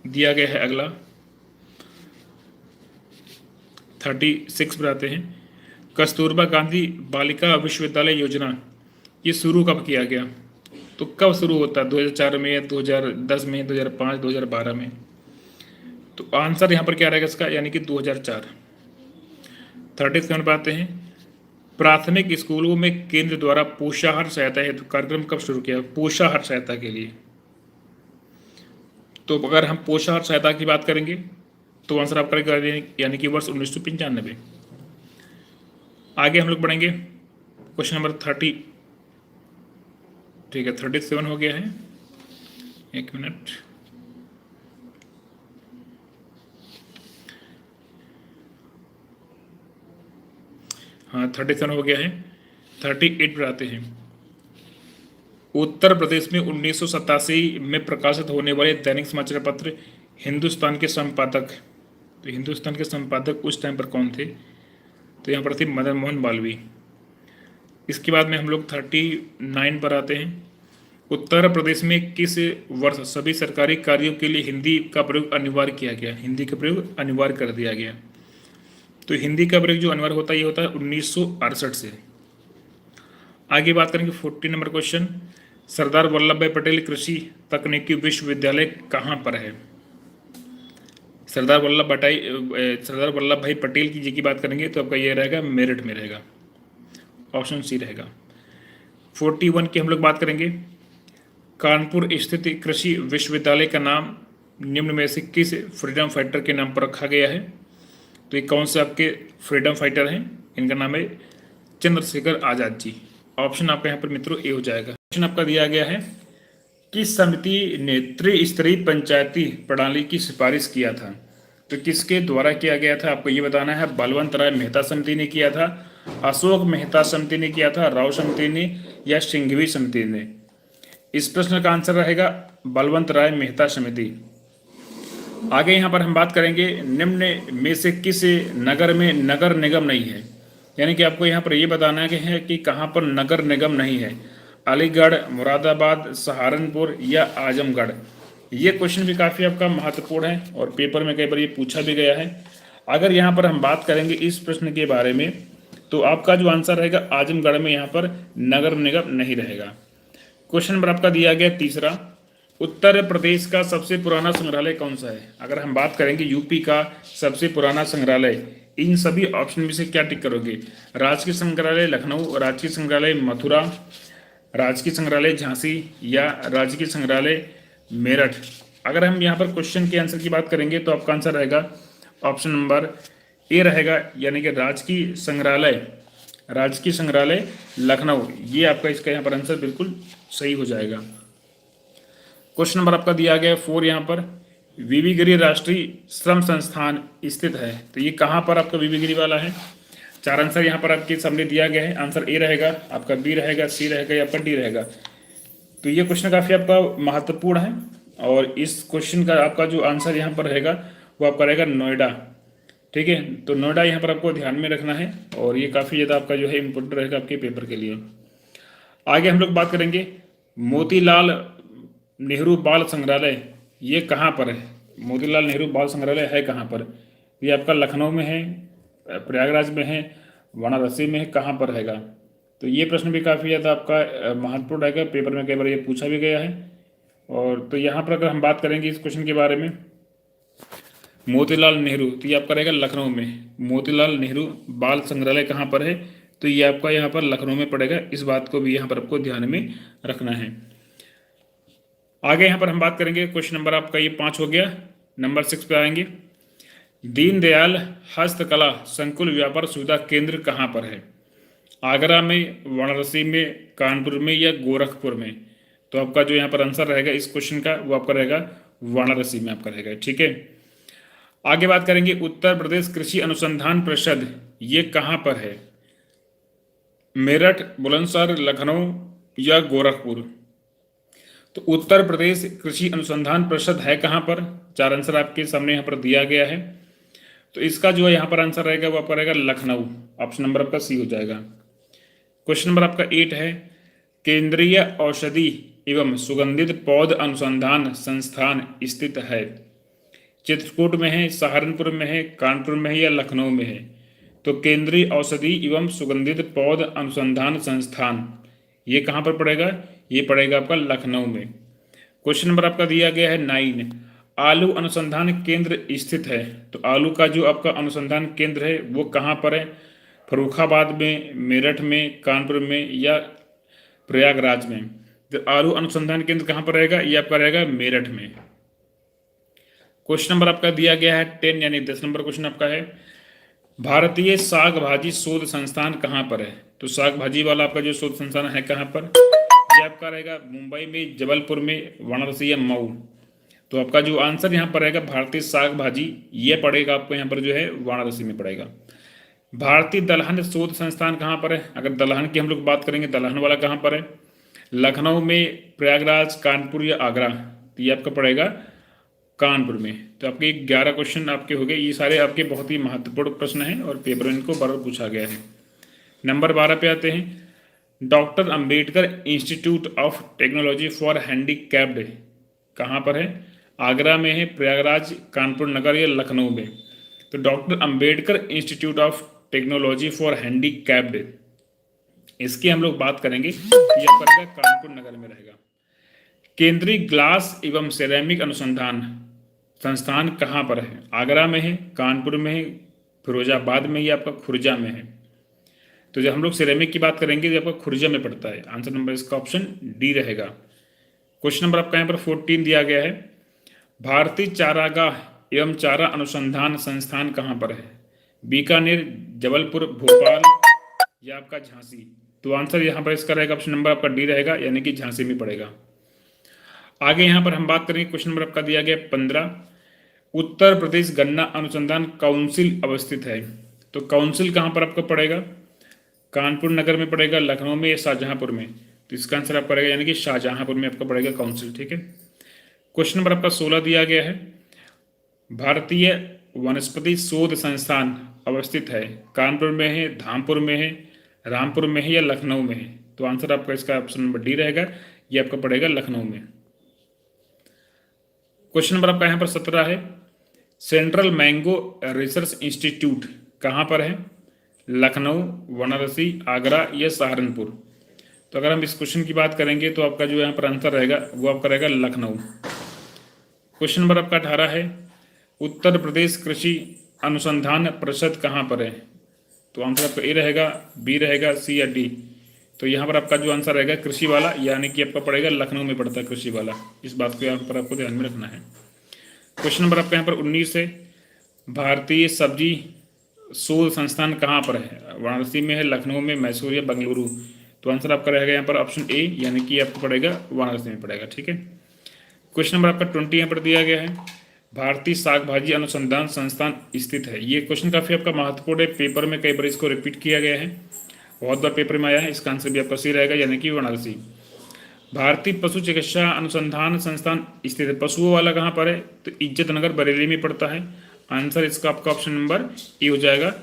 A: दिया गया है अगला 36 पर आते हैं। कस्तूरबा गांधी बालिका विश्वविद्यालय योजना ये शुरू कब किया गया? तो कब शुरू होता है, 2004 में, 2010 में, 2005, 2012 में? तो आंसर यहाँ पर क्या रहेगा इसका, यानी कि 2004। 37 पर आते हैं। प्राथमिक स्कूलों में केंद्र द्वारा पोषाहार सहायता हेतु कार्यक्रम कब शुरू किया? पोषाहार सहायता के लिए। तो अगर हम पोषाहार सहायता की बात करेंगे तो आंसर आपका यानी कि वर्ष 1995। आगे हम लोग बढ़ेंगे, क्वेश्चन नंबर 30, ठीक है 37 हो गया है, एक मिनट। हाँ 37 हो गया है। 38 पर आते हैं। उत्तर प्रदेश में 1987 में प्रकाशित होने वाले दैनिक समाचार पत्र हिंदुस्तान के संपादक, तो हिंदुस्तान के संपादक उस टाइम पर कौन थे? तो यहाँ पर थे मदन मोहन मालवीय। इसके बाद में हम लोग 39 पर आते हैं। उत्तर प्रदेश में किस वर्ष सभी सरकारी कार्यों के लिए हिंदी का प्रयोग अनिवार्य किया गया? हिंदी का प्रयोग अनिवार्य कर दिया गया। तो हिंदी का प्रयोग जो अनिवार्य होता है ये होता है 1968 से। आगे बात करेंगे 40 नंबर क्वेश्चन, सरदार वल्लभ भाई पटेल कृषि तकनीकी विश्वविद्यालय कहाँ पर है? सरदार वल्लभ भाई पटेल की जी की बात करेंगे तो आपका ये रहेगा मेरठ में रहेगा, ऑप्शन सी रहेगा। 41 की हम लोग बात करेंगे, कानपुर स्थित कृषि विश्वविद्यालय का नाम निम्न में से किस फ्रीडम फाइटर के नाम पर रखा गया है? तो ये कौन से आपके फ्रीडम फाइटर हैं? इनका नाम है चंद्रशेखर आजाद जी। ऑप्शन आपका यहाँ पर मित्रों ए हो जाएगा। क्वेश्चन आपका दिया गया है, किस समिति ने त्रिस्तरीय पंचायती प्रणाली की सिफारिश किया था? तो किसके द्वारा किया गया था आपको ये बताना है। बलवंत राय मेहता समिति ने किया था, अशोक मेहता समिति ने किया था, राव समिति ने, या सिंघवी समिति ने? इस प्रश्न का आंसर रहेगा बलवंत राय मेहता समिति। आगे यहाँ पर हम बात करेंगे, निम्न में से किस नगर में नगर निगम नहीं है? यानी कि आपको यहाँ पर ये बताना है कि कहाँ पर नगर निगम नहीं है। अलीगढ़, मुरादाबाद, सहारनपुर या आजमगढ़? ये क्वेश्चन भी काफ़ी आपका महत्वपूर्ण है और पेपर में कई बार ये पूछा भी गया है। अगर यहाँ पर हम बात करेंगे इस प्रश्न के बारे में तो आपका जो आंसर रहेगा आजमगढ़ में यहाँ पर नगर निगम नहीं रहेगा। क्वेश्चन नंबर आपका दिया गया तीसरा, उत्तर प्रदेश का सबसे पुराना संग्रहालय कौन सा है? अगर हम बात करेंगे यूपी का सबसे पुराना संग्रहालय, इन सभी ऑप्शन में से क्या टिक करोगे? राजकीय संग्रहालय लखनऊ, राजकीय संग्रहालय मथुरा, राजकीय संग्रहालय झांसी या राजकीय संग्रहालय मेरठ? अगर हम यहाँ पर क्वेश्चन के आंसर की बात करेंगे तो आपका आंसर रहेगा ऑप्शन नंबर ए रहेगा, यानी कि राजकीय संग्रहालय लखनऊ। ये आपका इसका यहाँ पर आंसर बिल्कुल सही हो जाएगा। क्वेश्चन नंबर आपका दिया गया 4 यहाँ पर, वीवी गिरी राष्ट्रीय श्रम संस्थान स्थित है, तो ये कहाँ पर आपका वीवी गिरी वाला है? 4 आंसर यहाँ पर आपके सामने दिया गया है। आंसर ए रहेगा, आपका बी रहेगा, सी रहेगा या आपका डी रहेगा। तो ये क्वेश्चन काफ़ी आपका महत्वपूर्ण है और इस क्वेश्चन का आपका जो आंसर यहाँ पर रहेगा वो आपका रहेगा नोएडा। ठीक है, तो नोएडा यहाँ पर आपको ध्यान में रखना है और ये काफ़ी ज़्यादा आपका जो है इम्पोर्टेंट रहेगा आपके पेपर के लिए। आगे हम लोग बात करेंगे, मोतीलाल नेहरू बाल संग्रहालय ये कहाँ पर है? मोतीलाल नेहरू बाल संग्रहालय है कहाँ पर? ये आपका लखनऊ में है, प्रयागराज में है, वाराणसी में है, कहाँ पर रहेगा? तो ये प्रश्न भी काफ़ी ज़्यादा आपका महत्वपूर्ण रहेगा, पेपर में कई बार ये पूछा भी गया है। और तो यहाँ पर अगर हम बात करेंगे इस क्वेश्चन के बारे में, मोतीलाल नेहरू, तो ये आपका रहेगा लखनऊ में। मोतीलाल नेहरू बाल संग्रहालय कहाँ पर है? तो ये आपका यहाँ पर लखनऊ में पड़ेगा। इस बात को भी यहाँ पर आपको ध्यान में रखना है। आगे यहाँ पर हम बात करेंगे, क्वेश्चन नंबर आपका ये 5 हो गया। नंबर 6 पे आएंगे, दीनदयाल हस्तकला संकुल व्यापार सुविधा केंद्र कहाँ पर है? आगरा में, वाराणसी में, कानपुर में या गोरखपुर में? तो आपका जो यहाँ पर आंसर रहेगा इस क्वेश्चन का वो आपका रहेगा वाराणसी में आपका रहेगा। ठीक है, आगे बात करेंगे, उत्तर प्रदेश कृषि अनुसंधान परिषद ये कहाँ पर है? मेरठ, बुलंदशहर, लखनऊ या गोरखपुर? तो उत्तर प्रदेश कृषि अनुसंधान परिषद है कहाँ पर? चार आंसर आपके सामने यहाँ पर दिया गया है। तो इसका जो है यहाँ पर आंसर रहेगा वो आपका रहेगा लखनऊ। ऑप्शन नंबर आपका सी हो जाएगा। क्वेश्चन नंबर आपका 8 है, केंद्रीय औषधि एवं सुगंधित पौध अनुसंधान संस्थान स्थित है? चित्रकूट में है, सहारनपुर में है, कानपुर में है या लखनऊ में है? तो केंद्रीय औषधि एवं सुगंधित पौध अनुसंधान संस्थान ये कहाँ पर पड़ेगा? ये पड़ेगा आपका लखनऊ में। क्वेश्चन नंबर आपका दिया गया है 9, आलू अनुसंधान केंद्र स्थित है? तो आलू का जो आपका अनुसंधान केंद्र है वो कहाँ पर है? फर्रुखाबाद में, मेरठ में, कानपुर में या प्रयागराज में? तो आलू अनुसंधान केंद्र कहाँ पर रहेगा? ये आपका रहेगा मेरठ में। क्वेश्चन नंबर आपका दिया गया है 10 यानी 10 नंबर क्वेश्चन आपका है, भारतीय साग भाजी शोध संस्थान कहाँ पर है? तो साग भाजी वाला आपका जो शोध संस्थान है कहाँ पर? ये आपका रहेगा मुंबई में, जबलपुर में, वाराणसी या मऊ। तो आपका जो आंसर यहाँ पर रहेगा भारतीय साग भाजी ये पड़ेगा आपको यहाँ पर जो है वाराणसी में पड़ेगा। भारतीय दलहन शोध संस्थान कहाँ पर है? अगर दलहन की हम लोग बात करेंगे, दलहन वाला कहाँ पर है? लखनऊ में, प्रयागराज, कानपुर या आगरा? तो ये आपका पड़ेगा कानपुर में। तो आपके 11 क्वेश्चन आपके हो गए। ये सारे आपके बहुत ही महत्वपूर्ण प्रश्न हैं और पेपर में इनको बार पूछा गया है। नंबर 12 पे आते हैं, doctor Ambedkar institute of technology for handicapped कहाँ पर है? आगरा में है, प्रयागराज, कानपुर नगर या लखनऊ में? तो doctor Ambedkar institute of technology for handicapped इसकी हम लोग बात करेंगे, ये आपका कानपुर नगर में रहेगा। केंद्रीय ग्लास एवं सिरेमिक अनुसंधान संस्थान कहाँ पर है? आगरा में है, कानपुर में है, फिरोजाबाद में या आपका खुर्जा में है? तो जब हम लोग सिरेमिक की बात करेंगे तो आपका खुर्जा में पड़ता है। आंसर नंबर इसका ऑप्शन डी रहेगा। क्वेश्चन नंबर आपका यहाँ पर 14 दिया गया है, भारतीय चारागाह एवं चारा अनुसंधान संस्थान कहाँ पर है? बीकानेर, जबलपुर, भोपाल या आपका झांसी? तो आंसर यहाँ पर इसका रहेगा ऑप्शन नंबर आपका डी रहेगा, यानी कि झांसी में पड़ेगा। आगे यहाँ पर हम बात करेंगे, क्वेश्चन नंबर आपका दिया गया 15, उत्तर प्रदेश गन्ना अनुसंधान काउंसिल अवस्थित है? तो काउंसिल कहाँ पर आपको पड़ेगा? कानपुर नगर में पड़ेगा, लखनऊ में या शाहजहांपुर में? तो इसका आंसर आपका रहेगा यानी कि शाहजहांपुर में आपका पड़ेगा काउंसिल। ठीक है। क्वेश्चन नंबर आपका 16 दिया गया है, भारतीय वनस्पति शोध संस्थान अवस्थित है? कानपुर में है, धामपुर में है, रामपुर में है या लखनऊ में है? तो आंसर आपका इसका ऑप्शन नंबर डी रहेगा, ये आपका पड़ेगा लखनऊ में। क्वेश्चन नंबर आपका यहाँ पर 17 है, सेंट्रल मैंगो रिसर्च इंस्टीट्यूट कहाँ पर है? लखनऊ, वाराणसी, आगरा या सहारनपुर? तो अगर हम इस क्वेश्चन की बात करेंगे तो आपका जो यहाँ पर आंसर रहेगा वो आपका रहेगा लखनऊ। क्वेश्चन नंबर आपका 18 है, उत्तर प्रदेश कृषि अनुसंधान परिषद कहाँ पर है? तो आंसर आपका ए रहेगा, बी रहेगा, सी या डी? तो यहाँ पर आपका जो आंसर रहेगा कृषि वाला, यानी कि आपका पड़ेगा लखनऊ में पड़ता है कृषि वाला। इस बात को यहाँ पर आपको ध्यान में रखना है। क्वेश्चन नंबर आपका यहाँ पर 19 है, भारतीय सब्जी शोध संस्थान कहाँ पर है? वाराणसी में है, लखनऊ में, मैसूर या बेंगलुरु? तो आंसर आपका रहेगा यहाँ पर ऑप्शन ए, यानी कि आपको पड़ेगा वाराणसी में पड़ेगा। ठीक है। क्वेश्चन नंबर आपका 20 यहाँ पर दिया गया है, भारतीय साग भाजी अनुसंधान संस्थान स्थित है? ये क्वेश्चन काफ़ी आपका महत्वपूर्ण है, पेपर में कई बार इसको रिपीट किया गया है, बहुत बार पेपर में आया है। इसका आंसर भी आपका सी रहेगा, यानी कि वाराणसी। भारतीय पशु चिकित्सा अनुसंधान संस्थान स्थित है? पशुओं वाला कहाँ पर है? तो इज्जत नगर, बरेली में पड़ता है। आंसर इसका आपका ऑप्शन नंबर ए हो जाएगा,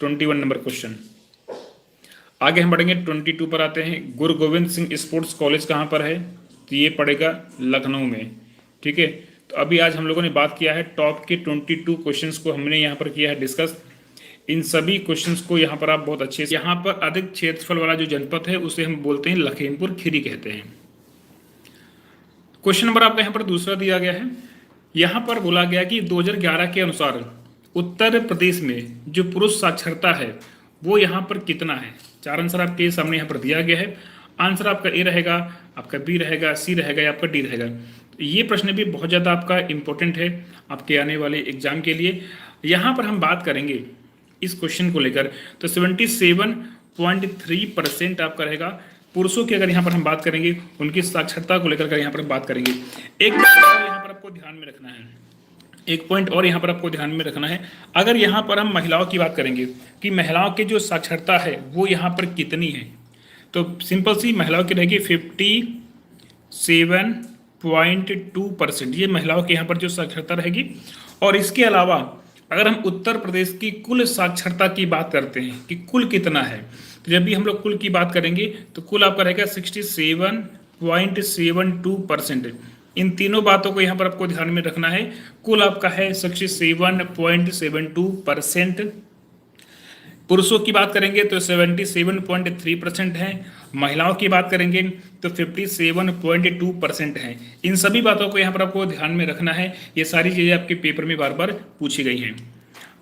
A: 21 नंबर क्वेश्चन। आगे हम बढ़ेंगे 22 पर आते हैं, गुरु गोविंद सिंह स्पोर्ट्स कॉलेज कहाँ पर है? तो ये पड़ेगा लखनऊ में। ठीक है। तो अभी आज हम लोगों ने बात किया है टॉप के 22 क्वेश्चंस को हमने यहाँ पर किया है डिस्कस। इन सभी क्वेश्चंस को यहाँ पर आप बहुत अच्छे से, यहाँ पर अधिक क्षेत्रफल वाला जो जनपद है उसे हम बोलते हैं लखीमपुर खीरी कहते हैं। क्वेश्चन नंबर आपका यहाँ पर दूसरा दिया गया है, यहाँ पर बोला गया कि 2011 के अनुसार उत्तर प्रदेश में जो पुरुष साक्षरता है वो यहाँ पर कितना है? चार आंसर आपके सामने यहाँ पर दिया गया है। आंसर आपका ए रहेगा, आपका बी रहेगा, सी रहेगा या आपका डी रहेगा। तो ये प्रश्न भी बहुत ज़्यादा आपका इंपॉर्टेंट है आपके आने वाले एग्जाम के लिए। यहाँ पर हम बात करेंगे इस क्वेश्चन को लेकर, तो 77.3% आपका रहेगा पुरुषों की। अगर यहाँ पर हम बात करेंगे उनकी साक्षरता को लेकर यहाँ पर हम बात करेंगे। एक यहाँ पर आपको ध्यान में रखना है, एक पॉइंट और यहाँ पर आपको ध्यान में रखना है। अगर यहाँ पर हम महिलाओं की बात करेंगे कि महिलाओं की जो साक्षरता है वो यहाँ पर कितनी है, तो सिंपल सी महिलाओं की रहेगी 7.2% ये महिलाओं के यहाँ पर जो साक्षरता रहेगी। और इसके अलावा अगर हम उत्तर प्रदेश की कुल साक्षरता की बात करते हैं कि कुल कितना है, तो जब भी हम लोग कुल की बात करेंगे तो कुल आपका रहेगा 67.72%। इन तीनों बातों को यहाँ पर आपको ध्यान में रखना है। कुल आपका है 67.72%। पुरुषों की बात करेंगे तो 77.3% है, महिलाओं की बात करेंगे तो 57.2% है। इन सभी बातों को यहाँ पर आपको ध्यान में रखना है, ये सारी चीज़ें आपके पेपर में बार बार पूछी गई हैं।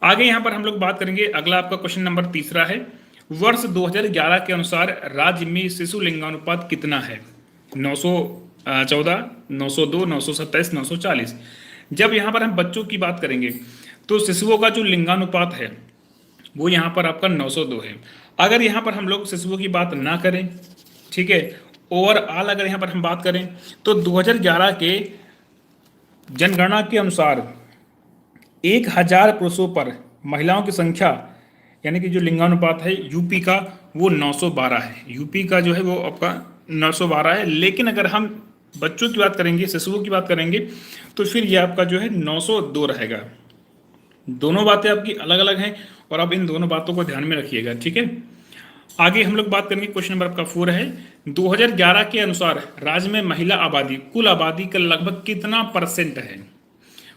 A: आगे यहाँ पर हम लोग बात करेंगे, अगला आपका क्वेश्चन नंबर तीसरा है, वर्ष 2011 के अनुसार राज्य में शिशु लिंगानुपात कितना है? 914, 902, 927, 940। जब यहाँ पर हम बच्चों की बात करेंगे तो शिशुओं का जो लिंगानुपात है वो यहाँ पर आपका 902 है। अगर यहाँ पर हम लोग शिशुओं की बात ना करें, ठीक है, ओवरऑल अगर यहाँ पर हम बात करें तो 2011 के जनगणना के अनुसार 1000 पुरुषों पर महिलाओं की संख्या यानी कि जो लिंगानुपात है यूपी का वो 912 है। यूपी का जो है वो आपका 912 है। लेकिन अगर हम बच्चों की बात करेंगे, शिशुओं की बात करेंगे तो फिर ये आपका जो है 902 रहेगा। दोनों बातें आपकी अलग अलग हैं और आप इन दोनों बातों को ध्यान में रखिएगा, ठीक है। आगे हम लोग बात करेंगे, क्वेश्चन नंबर आपका 4 है, 2011 के अनुसार राज्य में महिला आबादी कुल आबादी का लगभग कितना परसेंट है?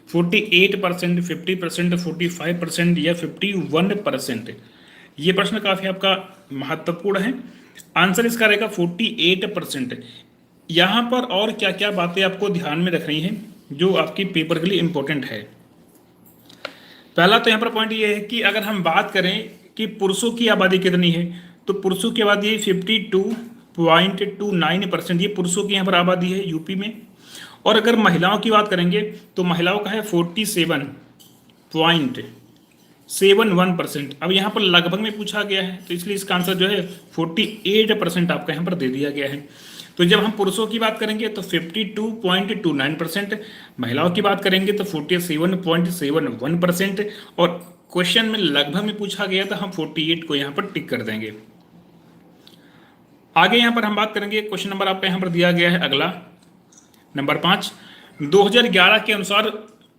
A: 48%, 50%, 45% या 51%? ये प्रश्न काफी आपका महत्वपूर्ण है। आंसर इसका रहेगा 48%। यहाँ पर और क्या क्या बातें आपको ध्यान में रखनी है जो आपकी पेपर के लिए इंपॉर्टेंट है। पहला तो यहाँ पर पॉइंट ये है कि अगर हम बात करें कि पुरुषों की आबादी कितनी है तो पुरुषों की आबादी 52.29%, ये पुरुषों की यहाँ पर आबादी है यूपी में। और अगर महिलाओं की बात करेंगे तो महिलाओं का है 47.71%। अब यहाँ पर लगभग में पूछा गया है तो इसलिए इसका आंसर जो है 48% आपका यहाँ पर दे दिया गया है। तो जब हम पुरुषों की बात करेंगे तो 52.29%, महिलाओं की बात करेंगे तो 47.71%। और क्वेश्चन में लगभग में पूछा गया था, हम 48 को यहाँ पर टिक कर देंगे। आगे यहाँ पर हम बात करेंगे, क्वेश्चन नंबर आपका यहाँ पर दिया गया है अगला नंबर 5, 2011 के अनुसार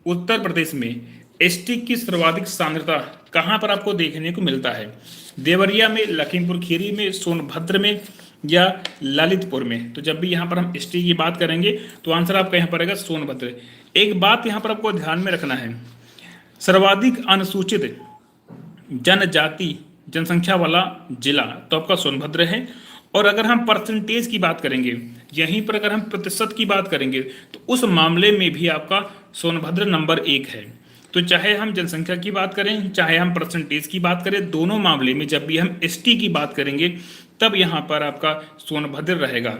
A: उत्तर प्रदेश में एसटी की सर्वाधिक सांद्रता कहाँ पर आपको देखने को मिलता है? देवरिया में, लखीमपुर खीरी में, सोनभद्र में या ललितपुर में? तो जब भी यहाँ पर हम एसटी की बात करेंगे तो आंसर आपका यहाँ पर रहेगा सोनभद्र। एक बात यहाँ पर आपको ध्यान में रखना है, सर्वाधिक अनुसूचित जनजाति जनसंख्या वाला जिला तो आपका सोनभद्र है। और अगर हम परसेंटेज की बात करेंगे, यहीं पर अगर हम प्रतिशत की बात करेंगे तो उस मामले में भी आपका सोनभद्र नंबर 1 है। तो चाहे हम जनसंख्या की बात करें, चाहे हम परसेंटेज की बात करें, दोनों मामले में जब भी हम एसटी की बात करेंगे तब यहाँ पर आपका सोनभद्र रहेगा।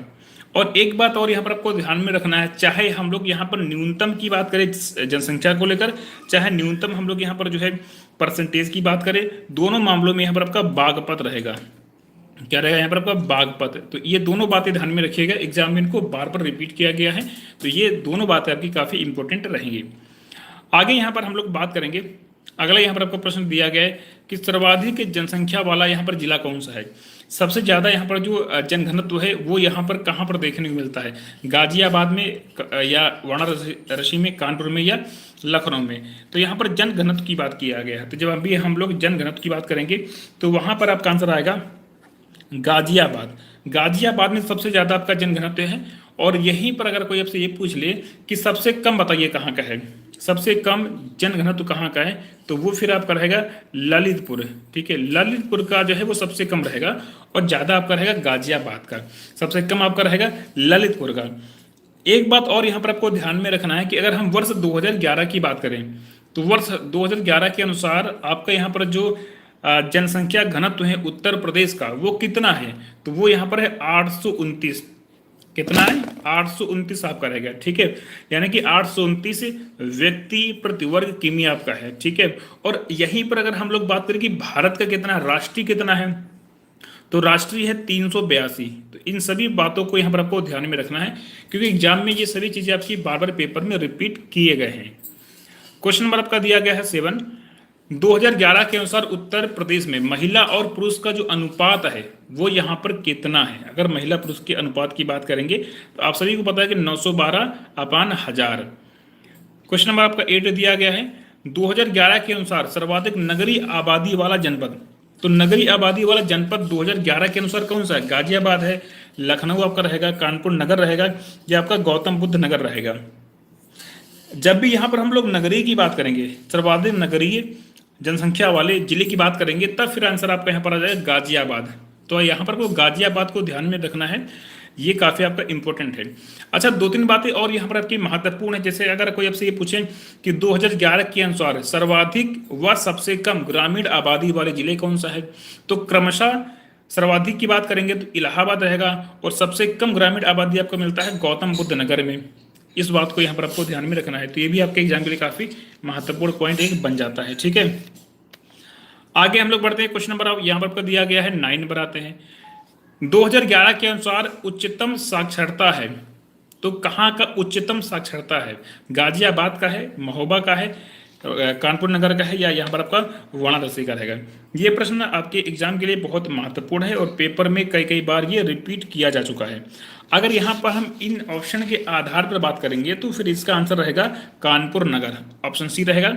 A: और एक बात और यहाँ पर आपको ध्यान में रखना है, चाहे हम लोग यहाँ पर न्यूनतम की बात करें जनसंख्या को लेकर, चाहे न्यूनतम हम लोग यहाँ पर जो है परसेंटेज की बात करें, दोनों मामलों में यहाँ पर आपका बागपत रहेगा। क्या रहेगा यहाँ पर आपका? बागपत। तो ये दोनों बातें ध्यान में रखिएगा, एग्जाम में इनको बार बार रिपीट किया गया है, तो ये दोनों बातें आपकी काफ़ी इंपॉर्टेंट रहेंगी। आगे यहाँ पर हम लोग बात करेंगे, अगला यहाँ पर आपको प्रश्न दिया गया है कि सर्वाधिक जनसंख्या वाला यहाँ पर जिला कौन सा है? सबसे ज़्यादा यहाँ पर जो जनघनत्व है वो यहाँ पर कहाँ पर देखने को मिलता है? गाजियाबाद में या वाराणसी में, कानपुर में या लखनऊ में? तो यहाँ पर जनघनत्व की बात किया गया है। तो जब अभी हम लोग जनघनत्व की बात करेंगे तो वहाँ पर आपका आंसर आएगा गाजियाबाद। गाजियाबाद में सबसे ज़्यादा आपका जनघनत्व है। और यहीं पर अगर कोई आपसे ये पूछ ले कि सबसे कम बताइए कहाँ का है, सबसे कम जनघनत्व कहाँ का है, तो वो फिर आपका रहेगा ललितपुर। ठीक है, ललितपुर का जो है वो सबसे कम रहेगा और ज़्यादा आपका रहेगा गाजियाबाद का। सबसे कम आपका रहेगा ललितपुर का। एक बात और यहाँ पर आपको ध्यान में रखना है कि अगर हम वर्ष 2011 की बात करें तो वर्ष 2011 के अनुसार आपका यहाँ पर जो जनसंख्या घनत्व है उत्तर प्रदेश का वो कितना है? तो वो यहाँ पर है 829। कितना है? 829 आपका रहेगा। ठीक है, यानी कि 829 व्यक्ति प्रति वर्ग किमी आपका है। ठीक है, और यहीं पर अगर हम लोग बात करें कि भारत का कितना है, राष्ट्रीय कितना है, तो राष्ट्रीय है 382। तो इन सभी बातों को यहाँ पर आपको ध्यान में रखना है क्योंकि एग्जाम में ये सभी चीज़ें आपकी बार बार पेपर में रिपीट किए गए हैं। क्वेश्चन नंबर आपका दिया गया है 7, 2011 के अनुसार उत्तर प्रदेश में महिला और पुरुष का जो अनुपात है वो यहाँ पर कितना है? अगर महिला पुरुष के अनुपात की बात करेंगे तो आप सभी को पता है कि 912/1000। क्वेश्चन नंबर आपका 8 दिया गया है, 2011 के अनुसार सर्वाधिक नगरीय आबादी वाला जनपद। तो नगरीय आबादी वाला जनपद 2011 के अनुसार कौन सा है? गाजियाबाद है, लखनऊ आपका रहेगा, कानपुर नगर रहेगा, या आपका गौतम बुद्ध नगर रहेगा। जब भी यहाँ पर हम लोग नगरीय की बात करेंगे, सर्वाधिक नगरीय जनसंख्या वाले जिले की बात करेंगे, तब फिर आंसर आपका यहाँ पर आ जाएगा गाजियाबाद। तो यहाँ पर को गाजियाबाद को ध्यान में रखना है, ये काफ़ी आपका इंपॉर्टेंट है। अच्छा, 2-3 बातें और यहाँ पर आपकी महत्वपूर्ण है। जैसे अगर कोई आपसे ये पूछे कि 2011 के अनुसार सर्वाधिक व सबसे कम ग्रामीण आबादी वाले जिले कौन सा है, तो क्रमशः सर्वाधिक की बात करेंगे तो इलाहाबाद रहेगा, और सबसे कम ग्रामीण आबादी आपको मिलता है गौतम बुद्ध नगर में। इस बात को यहाँ पर आपको ध्यान में रखना है। तो ये भी आपके एग्जाम के लिए काफ़ी महत्वपूर्ण पॉइंट एक बन जाता है। ठीक है, आगे हम लोग बढ़ते हैं। क्वेश्चन नंबर यहाँ पर आपको दिया गया है 9 नंबर आते हैं। 2011 के अनुसार उच्चतम साक्षरता है, तो कहाँ का उच्चतम साक्षरता है? गाजियाबाद का है, महोबा का है, कानपुर नगर का है, या यहाँ पर आपका वाराणसी का रहेगा? ये प्रश्न आपके एग्जाम के लिए बहुत महत्वपूर्ण है और पेपर में कई बार ये रिपीट किया जा चुका है। अगर यहाँ पर हम इन ऑप्शन के आधार पर बात करेंगे तो फिर इसका आंसर रहेगा कानपुर नगर, ऑप्शन सी रहेगा।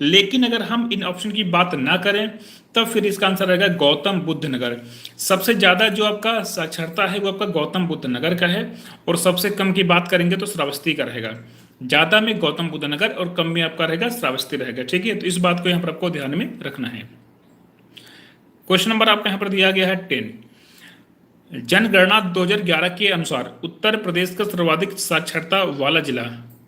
A: लेकिन अगर हम इन ऑप्शन की बात ना करें तब फिर इसका आंसर रहेगा गौतम बुद्ध नगर। सबसे ज़्यादा जो आपका साक्षरता है वो आपका गौतम बुद्ध नगर का है, और सबसे कम की बात करेंगे तो श्रावस्ती का रहेगा। ज़्यादा में गौतम बुद्ध नगर और कम में आपका रहेगा श्रावस्ती रहेगा। ठीक है, तो इस बात को यहाँ पर आपको ध्यान में रखना है। क्वेश्चन नंबर आपका यहाँ पर दिया गया है 10। जनगणना 2011 के अनुसार उत्तर प्रदेश का सर्वाधिक साक्षरता वाला जिला।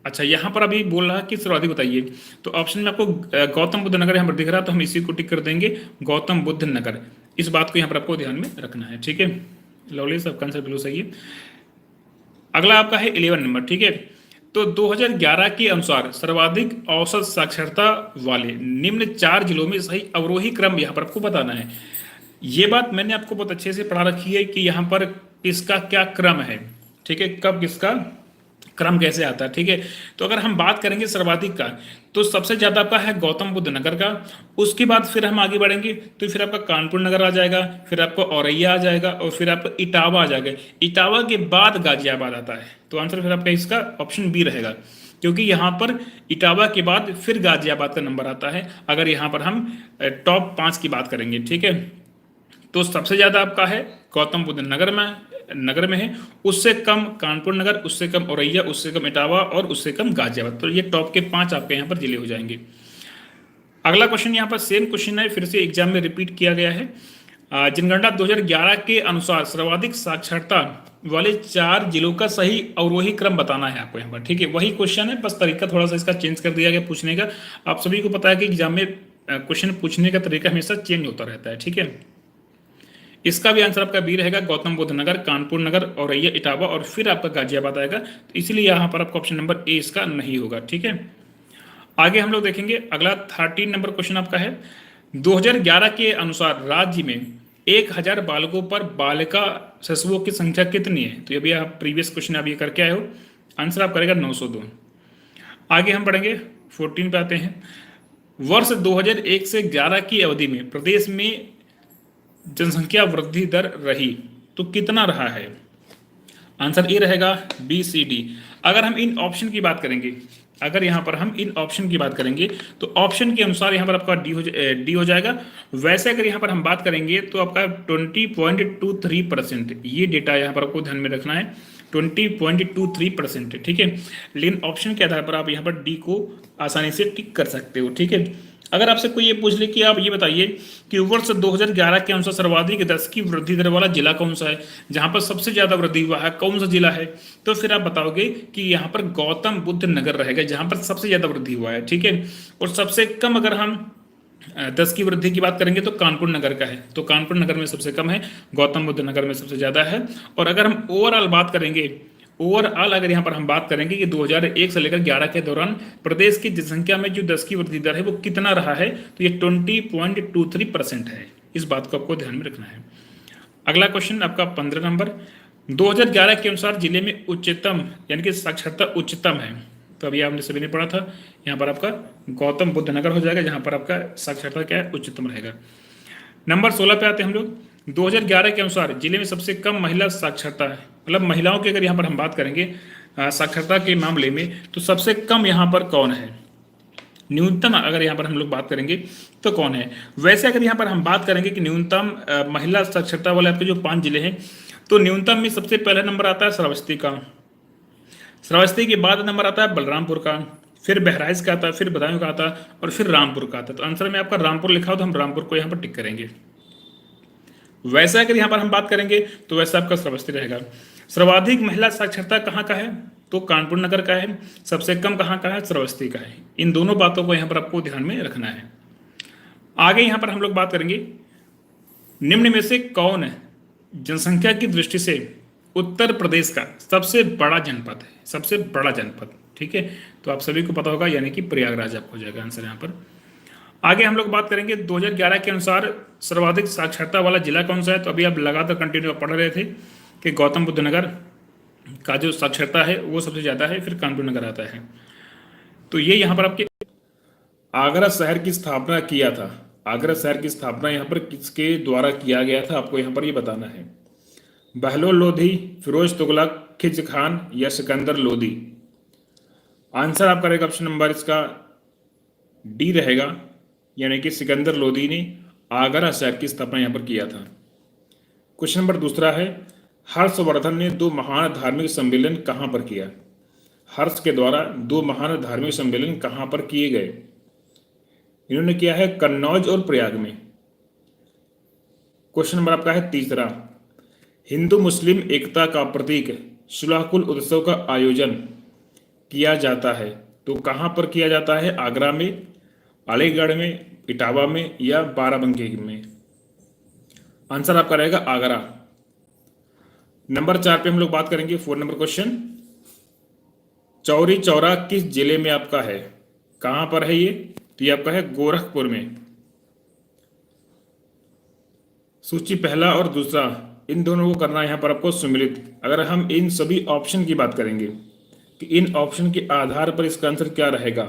A: अच्छा, यहाँ पर अभी बोल रहा कि सर्वाधिक बताइए, तो ऑप्शन में आपको गौतम बुद्ध नगर यहाँ पर दिख रहा, तो हम इसी को टिक कर देंगे, गौतम बुद्ध नगर। इस बात को यहाँ पर आपको ध्यान में रखना है। ठीक है, लवली, सबका आंसर बिल्कुल सही है। अगला आपका है 11 नंबर। ठीक है, तो 2011 के अनुसार सर्वाधिक औसत साक्षरता वाले निम्न 4 जिलों में सही अवरोही क्रम यहाँ पर आपको बताना है। ये बात मैंने आपको बहुत अच्छे से पढ़ा रखी है कि यहाँ पर किसका क्या क्रम है। ठीक है, कब किसका क्रम कैसे आता है। ठीक है, तो अगर हम बात करेंगे सर्वाधिक का, तो सबसे ज़्यादा आपका है गौतम बुद्ध नगर का। उसके बाद फिर हम आगे बढ़ेंगे तो फिर आपका कानपुर नगर आ जाएगा, फिर आपका औरैया आ जाएगा, और फिर आपका इटावा आ जाएगा। इटावा के बाद गाजियाबाद आता है, तो आंसर फिर आपका इसका ऑप्शन बी रहेगा, क्योंकि यहाँ पर इटावा के बाद फिर गाजियाबाद का नंबर आता है अगर यहाँ पर हम टॉप 5 की बात करेंगे। ठीक है, तो सबसे ज़्यादा आपका है गौतम बुद्ध नगर में है, उससे कम कानपुर नगर, उससे कम औरैया, उससे कम इटावा और उससे कम गाजियाबाद। तो ये टॉप के 5 आपके यहाँ पर जिले हो जाएंगे। अगला क्वेश्चन यहाँ पर सेम क्वेश्चन है, फिर से एग्जाम में रिपीट किया गया है। जनगणना 2011 के अनुसार सर्वाधिक साक्षरता वाले 4 जिलों का सही अवरोही क्रम बताना है आपको यहाँ पर। ठीक है, वही क्वेश्चन है, बस तरीका थोड़ा सा इसका चेंज कर दिया गया पूछने का। आप सभी को पता है कि एग्जाम में क्वेश्चन पूछने का तरीका हमेशा चेंज होता रहता है। ठीक है, इसका भी आंसर आपका बी रहेगा, गौतम बुद्ध नगर, कानपुर नगर, औरैया, इटावा और फिर आपका गाजियाबाद आएगा। तो इसलिए यहाँ पर आपका ऑप्शन नंबर ए इसका नहीं होगा। ठीक है, आगे हम लोग देखेंगे। अगला 13 नंबर क्वेश्चन आपका है, 2011 के अनुसार राज्य में 1000 बालकों पर बालिका शिशुओं की संख्या कितनी है? तो अभी आप प्रीवियस क्वेश्चन आप ये करके आए हो, आंसर आप करेगा 902। आगे हम पढ़ेंगे 14 पे आते हैं। वर्ष 2001 से 11 की अवधि में प्रदेश में जनसंख्या वृद्धि दर रही, तो कितना रहा है? आंसर ए रहेगा, बी, सी, डी। अगर हम इन ऑप्शन की बात करेंगे, अगर यहाँ पर हम इन ऑप्शन की बात करेंगे तो ऑप्शन के अनुसार यहाँ पर आपका डी हो जाएगा। वैसे अगर यहाँ पर हम बात करेंगे तो आपका 20.23%, ये डेटा यहाँ पर आपको ध्यान में रखना है, 20.23%। ठीक है, लेकिन ऑप्शन के आधार पर आप यहाँ पर डी को आसानी से टिक कर सकते हो। ठीक है, अगर आपसे कोई ये पूछ ले कि आप ये बताइए कि वर्ष 2011 के अनुसार सर्वाधिक 10 की वृद्धि दर वाला जिला कौन सा है, जहां पर सबसे ज्यादा वृद्धि हुआ है, कौन सा जिला है, तो फिर आप बताओगे कि यहाँ पर गौतम बुद्ध नगर रहेगा, जहां पर सबसे ज्यादा वृद्धि हुआ है। ठीक है, और सबसे कम अगर हम 10 की वृद्धि की बात करेंगे तो कानपुर नगर का है, तो कानपुर नगर में सबसे कम है, गौतम बुद्ध नगर में सबसे ज्यादा है। और अगर हम ओवरऑल बात करेंगे, ओवरऑल अगर यहाँ पर हम बात करेंगे कि 2001 से लेकर 11 के दौरान प्रदेश की जनसंख्या में जो 10 की वृद्धि दर है वो कितना रहा है, तो ये 20.23% है। इस बात को आपको ध्यान में रखना है। अगला क्वेश्चन आपका 15 नंबर, 2011 के अनुसार जिले में उच्चतम यानी कि साक्षरता उच्चतम है, तो अभी आपने सभी ने पढ़ा था, यहाँ पर आपका गौतम बुद्ध नगर हो जाएगा, जहाँ पर आपका साक्षरता क्या है, उच्चतम रहेगा। नंबर 16 पे आते हैं हम लोग। 2011 के अनुसार जिले में सबसे कम महिला साक्षरता है, मतलब महिलाओं की अगर यहाँ पर हम बात करेंगे साक्षरता के मामले में, तो सबसे कम यहाँ पर कौन है, न्यूनतम अगर यहाँ पर हम लोग बात करेंगे तो कौन है। वैसे अगर यहाँ पर हम बात करेंगे कि न्यूनतम महिला साक्षरता वाले आपके जो 5 जिले हैं, तो न्यूनतम में सबसे पहला नंबर आता है श्रावस्ती का, श्रावस्ती के बाद नंबर आता है बलरामपुर का, फिर बहराइच का आता है, फिर बदायूं का आता है, और फिर रामपुर का आता है। तो आंसर में आपका रामपुर लिखा हो तो हम रामपुर को यहाँ पर टिक करेंगे। वैसे अगर यहाँ पर हम बात करेंगे तो वैसे आपका श्रावस्ती रहेगा। सर्वाधिक महिला साक्षरता कहाँ का है, तो कानपुर नगर का है। सबसे कम कहाँ का है, श्रावस्ती का है। इन दोनों बातों को यहाँ पर आपको ध्यान में रखना है। आगे यहाँ पर हम लोग बात करेंगे, निम्न में से कौन जनसंख्या की दृष्टि से उत्तर प्रदेश का सबसे बड़ा जनपद है, सबसे बड़ा जनपद, ठीक है। तो आप सभी को पता होगा, यानी कि प्रयागराज आपको हो जाएगा आंसर यहाँ पर। आगे हम लोग बात करेंगे 2011 के अनुसार सर्वाधिक साक्षरता वाला जिला कौन सा है। तो अभी आप लगातार कंटिन्यू पढ़ रहे थे कि गौतम बुद्ध नगर का जो साक्षरता है वो सबसे ज़्यादा है, फिर कानपुर नगर आता है। तो ये यहाँ पर आपके आगरा शहर की स्थापना किया था, आगरा शहर की स्थापना यहाँ पर किसके द्वारा किया गया था, आपको यहाँ पर ये बताना है। बहलोल लोधी, फिरोज तुगलक, खिज खान या सिकंदर लोधी। आंसर आपका रहेगा ऑप्शन नंबर इसका डी रहेगा, यानी कि सिकंदर लोधी ने आगरा शहर की स्थापना यहाँ पर किया था। क्वेश्चन नंबर दूसरा है, हर्षवर्धन ने 2 महान धार्मिक सम्मेलन कहाँ पर किया। हर्ष के द्वारा 2 महान धार्मिक सम्मेलन कहाँ पर किए गए। इन्होंने किया है कन्नौज और प्रयाग में। क्वेश्चन नंबर आपका है तीसरा, हिंदू मुस्लिम एकता का प्रतीक सुलहकुल उत्सव का आयोजन किया जाता है, तो कहाँ पर किया जाता है, आगरा में, अलीगढ़ में, इटावा में या बाराबंकी में। आंसर आपका रहेगा आगरा। नंबर 4 पे हम लोग बात करेंगे, 4 नंबर क्वेश्चन, चौरी चौरा किस जिले में आपका है, कहां पर है ये, तो ये आपका है गोरखपुर में। सूची पहला और दूसरा इन दोनों को करना है यहाँ पर आपको सम्मिलित। अगर हम इन सभी ऑप्शन की बात करेंगे कि इन ऑप्शन के आधार पर इसका आंसर क्या रहेगा,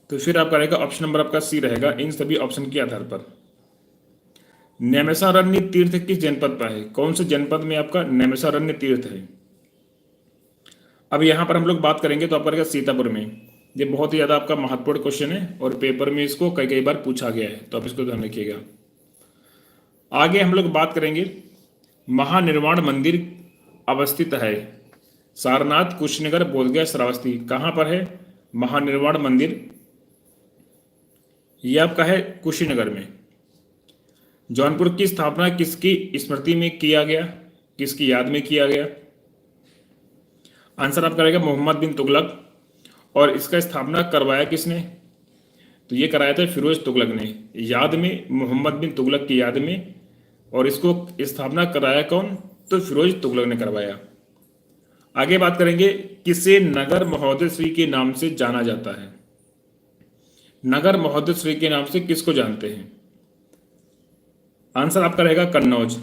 A: तो फिर आपका रहेगा ऑप्शन नंबर आपका सी रहेगा, इन सभी ऑप्शन के आधार पर। नैमिषारण्य तीर्थ किस जनपद पर है, कौन से जनपद में आपका नैमिषारण्य तीर्थ है। अब यहाँ पर हम लोग बात करेंगे तो आपका रहेगा सीतापुर में। ये बहुत ही ज़्यादा आपका महत्वपूर्ण क्वेश्चन है और पेपर में इसको कई कई बार पूछा गया है, तो आप इसको ध्यान रखिएगा। आगे हम लोग बात करेंगे, महानिर्वाण मंदिर अवस्थित है सारनाथ, कुशीनगर, बोधगया, श्रावस्ती। कहाँ पर है महानिर्वाण मंदिर, यह आपका है कुशीनगर में। जौनपुर की स्थापना किसकी स्मृति में किया गया, किसकी याद में किया गया। आंसर आपका रहेगा मोहम्मद बिन तुगलक। और इसका स्थापना करवाया किसने, तो ये कराया था फिरोज तुगलक ने, याद में, मोहम्मद बिन तुगलक की याद में। और इसको स्थापना कराया कौन, तो फिरोज तुगलक ने करवाया। आगे बात करेंगे, किसे नगर महोदय श्री के नाम से जाना जाता है। नगर महोदय श्री के नाम से किसको जानते हैं। आंसर आपका रहेगा कन्नौज।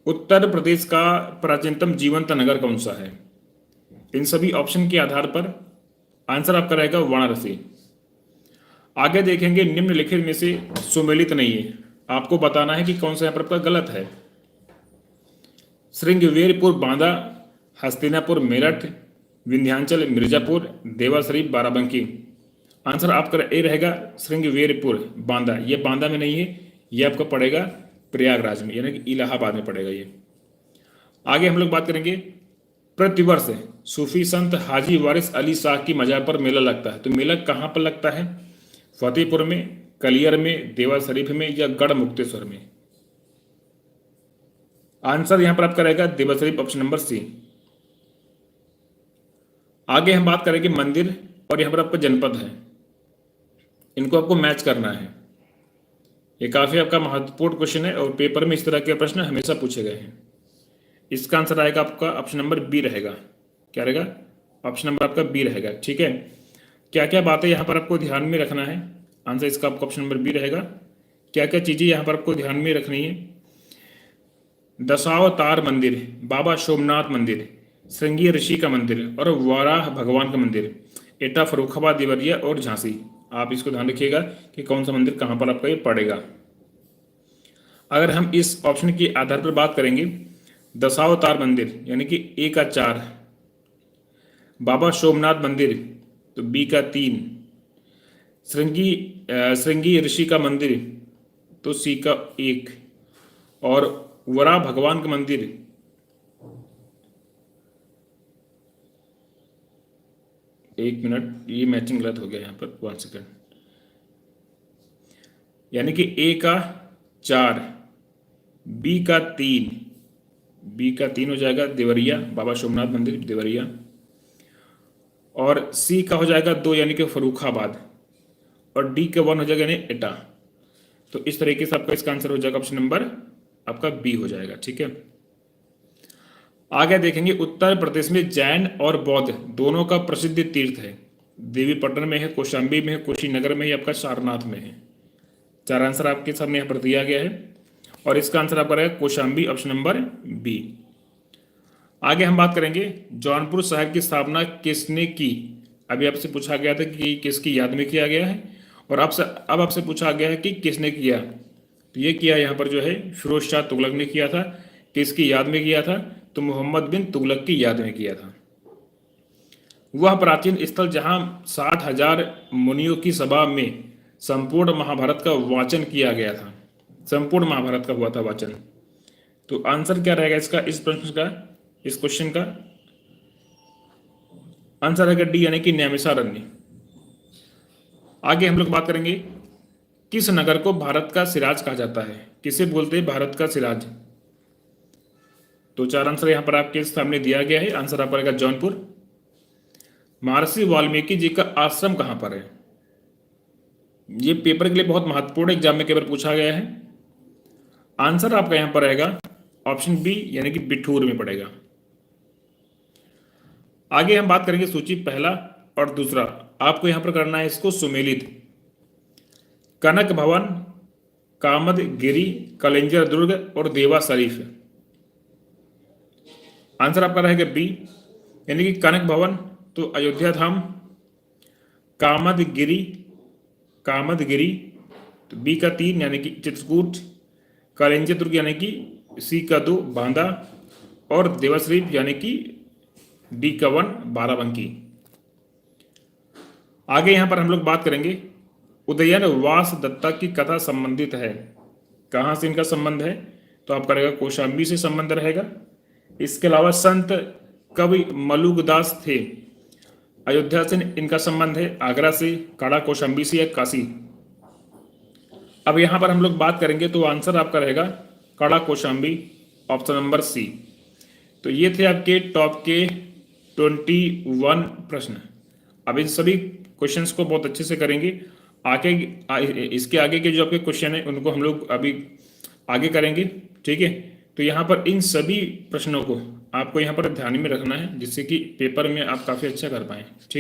A: उत्तर प्रदेश का प्राचीनतम जीवंत नगर कौन सा है। इन सभी ऑप्शन के आधार पर आंसर आपका रहेगा वाराणसी। आगे देखेंगे, निम्नलिखित में से सुमेलित नहीं है, आपको बताना है कि कौन सा यहाँ पर आपका गलत है। श्रृंगवेरपुर बांदा, हस्तिनापुर मेरठ, विंध्याचल मिर्जापुर, देवा शरीफ बाराबंकी। आंसर आपका ए रहेगा श्रृंगवेरपुर बांदा। ये बांदा में नहीं है, ये आपका पड़ेगा प्रयागराज में, यानी कि इलाहाबाद में पड़ेगा ये। आगे हम लोग बात करेंगे, प्रतिवर्ष सूफी संत हाजी वारिस अली शाह की मजार पर मेला लगता है, तो मेला कहाँ पर लगता है, फतेहपुर में, कलियर में, देवा शरीफ में या गढ़ मुक्तेश्वर में। आंसर यहां पर आपका रहेगा देवा शरीफ, ऑप्शन नंबर सी। आगे हम बात करेंगे मंदिर, और यहां पर आपका जनपद है, इनको आपको मैच करना है। ये काफी आपका महत्वपूर्ण क्वेश्चन है और पेपर में इस तरह के प्रश्न हमेशा पूछे गए हैं। इसका आंसर आएगा आपका ऑप्शन नंबर बी रहेगा। क्या रहेगा, ऑप्शन नंबर आपका बी रहेगा, ठीक है। क्या क्या बातें यहाँ पर आपको ध्यान में रखना है, आंसर इसका आपका ऑप्शन नंबर बी रहेगा। क्या क्या चीजें यहाँ पर आपको ध्यान में रखनी है, दशावतार मंदिर, बाबा सोमनाथ मंदिर, श्रृंगी ऋषि का मंदिर और वाराह भगवान का मंदिर, एटा, फर्रुखाबाद, देवरिया और झांसी। आप इसको ध्यान रखिएगा कि कौन सा मंदिर कहाँ पर आपका ये पड़ेगा। अगर हम इस ऑप्शन के आधार पर बात करेंगे, दशावतार मंदिर यानी कि ए का 4, बाबा सोमनाथ मंदिर तो बी का 3, श्रृंगी ऋषि का मंदिर तो सी का 1, और वराह भगवान का मंदिर एक मिनट, ये मैचिंग गलत हो गया यहाँ पर, 1 सेकंड, यानी कि ए का 4, बी का 3, बी का 3 हो जाएगा देवरिया, बाबा सोमनाथ मंदिर देवरिया, और सी का हो जाएगा 2 यानी कि फर्रुखाबाद, और डी का 1 हो जाएगा यानी एटा। तो इस तरीके से आपका इसका आंसर हो जाएगा ऑप्शन नंबर आपका बी हो जाएगा। ठीक है, आगे देखेंगे उत्तर प्रदेश में जैन और बौद्ध दोनों का प्रसिद्ध तीर्थ है। देवीपट्टन में है, कौशाम्बी में है, कुशीनगर में है, आपका सारनाथ में है। 4 आंसर आपके सामने यहाँ पर दिया गया है और इसका आंसर आपका रहेगा कौशाम्बी, ऑप्शन नंबर बी। आगे हम बात करेंगे जौनपुर शहर की स्थापना किसने की। अभी आपसे पूछा गया था कि किसकी याद में किया गया है, और अब आपसे पूछा गया है कि किसने किया। तो ये किया यहाँ पर जो है फिरोज शाह तुगलक ने किया था। किसकी याद में किया था, तो मोहम्मद बिन तुगलक की याद में किया था। वह प्राचीन स्थल जहां 60,000 मुनियों की सभा में संपूर्ण महाभारत का वाचन किया गया था। संपूर्ण महाभारत का हुआ था वाचन। तो आंसर क्या रहेगा इसका, इस प्रश्न का, इस क्वेश्चन का आंसर रहेगा डी यानी कि नैमिषारण्य। आगे हम लोग बात करेंगे किस नगर को भारत का सिराज कहा जाता है। किसे बोलते हैं भारत का सिराज। तो 4 आंसर यहां पर आपके सामने दिया गया है। आंसर आपका रहेगा जौनपुर। महर्षि वाल्मीकि जी का आश्रम कहां पर है। ये पेपर के लिए बहुत महत्वपूर्ण एग्जाम में केवल पूछा गया है। आंसर आपका यहां पर रहेगा ऑप्शन बी यानी कि बिठूर में पड़ेगा। आगे हम बात करेंगे सूची पहला और दूसरा। आपको यहां पर करना है इसको सुमेलित। कनक भवन, कामदगिरी, कलिंजर दुर्ग और देवा शरीफ। आंसर आपका रहेगा बी यानी कि कनक भवन तो अयोध्या धाम, कामदगिरी तो बी का 3 यानी कि चित्रकूट, कलिंजर दुर्ग यानी कि सी का 2 बांदा, और देवा शरीफ यानी कि डी का 1 बाराबंकी। आगे यहां पर हम लोग बात करेंगे उदयन वास दत्ता की कथा संबंधित है। कहां से इनका संबंध है, तो आपका रहेगा कौशाम्बी से संबंध रहेगा। इसके अलावा संत कवि मलुगदास थे, अयोध्या से इनका संबंध है, आगरा से, काड़ा कौशाम्बी से या काशी। अब यहां पर हम लोग बात करेंगे तो आंसर आपका रहेगा काड़ा कौशाम्बी, ऑप्शन नंबर सी। तो ये थे आपके टॉप के 21 प्रश्न। अब इन सभी क्वेश्चंस को बहुत अच्छे से करेंगे। इसके आगे के जो आपके क्वेश्चन है उनको हम लोग अभी आगे करेंगे। ठीक है, तो यहाँ पर इन सभी प्रश्नों को आपको यहाँ पर ध्यान में रखना है जिससे कि पेपर में आप काफ़ी अच्छा कर पाएँ। ठीक।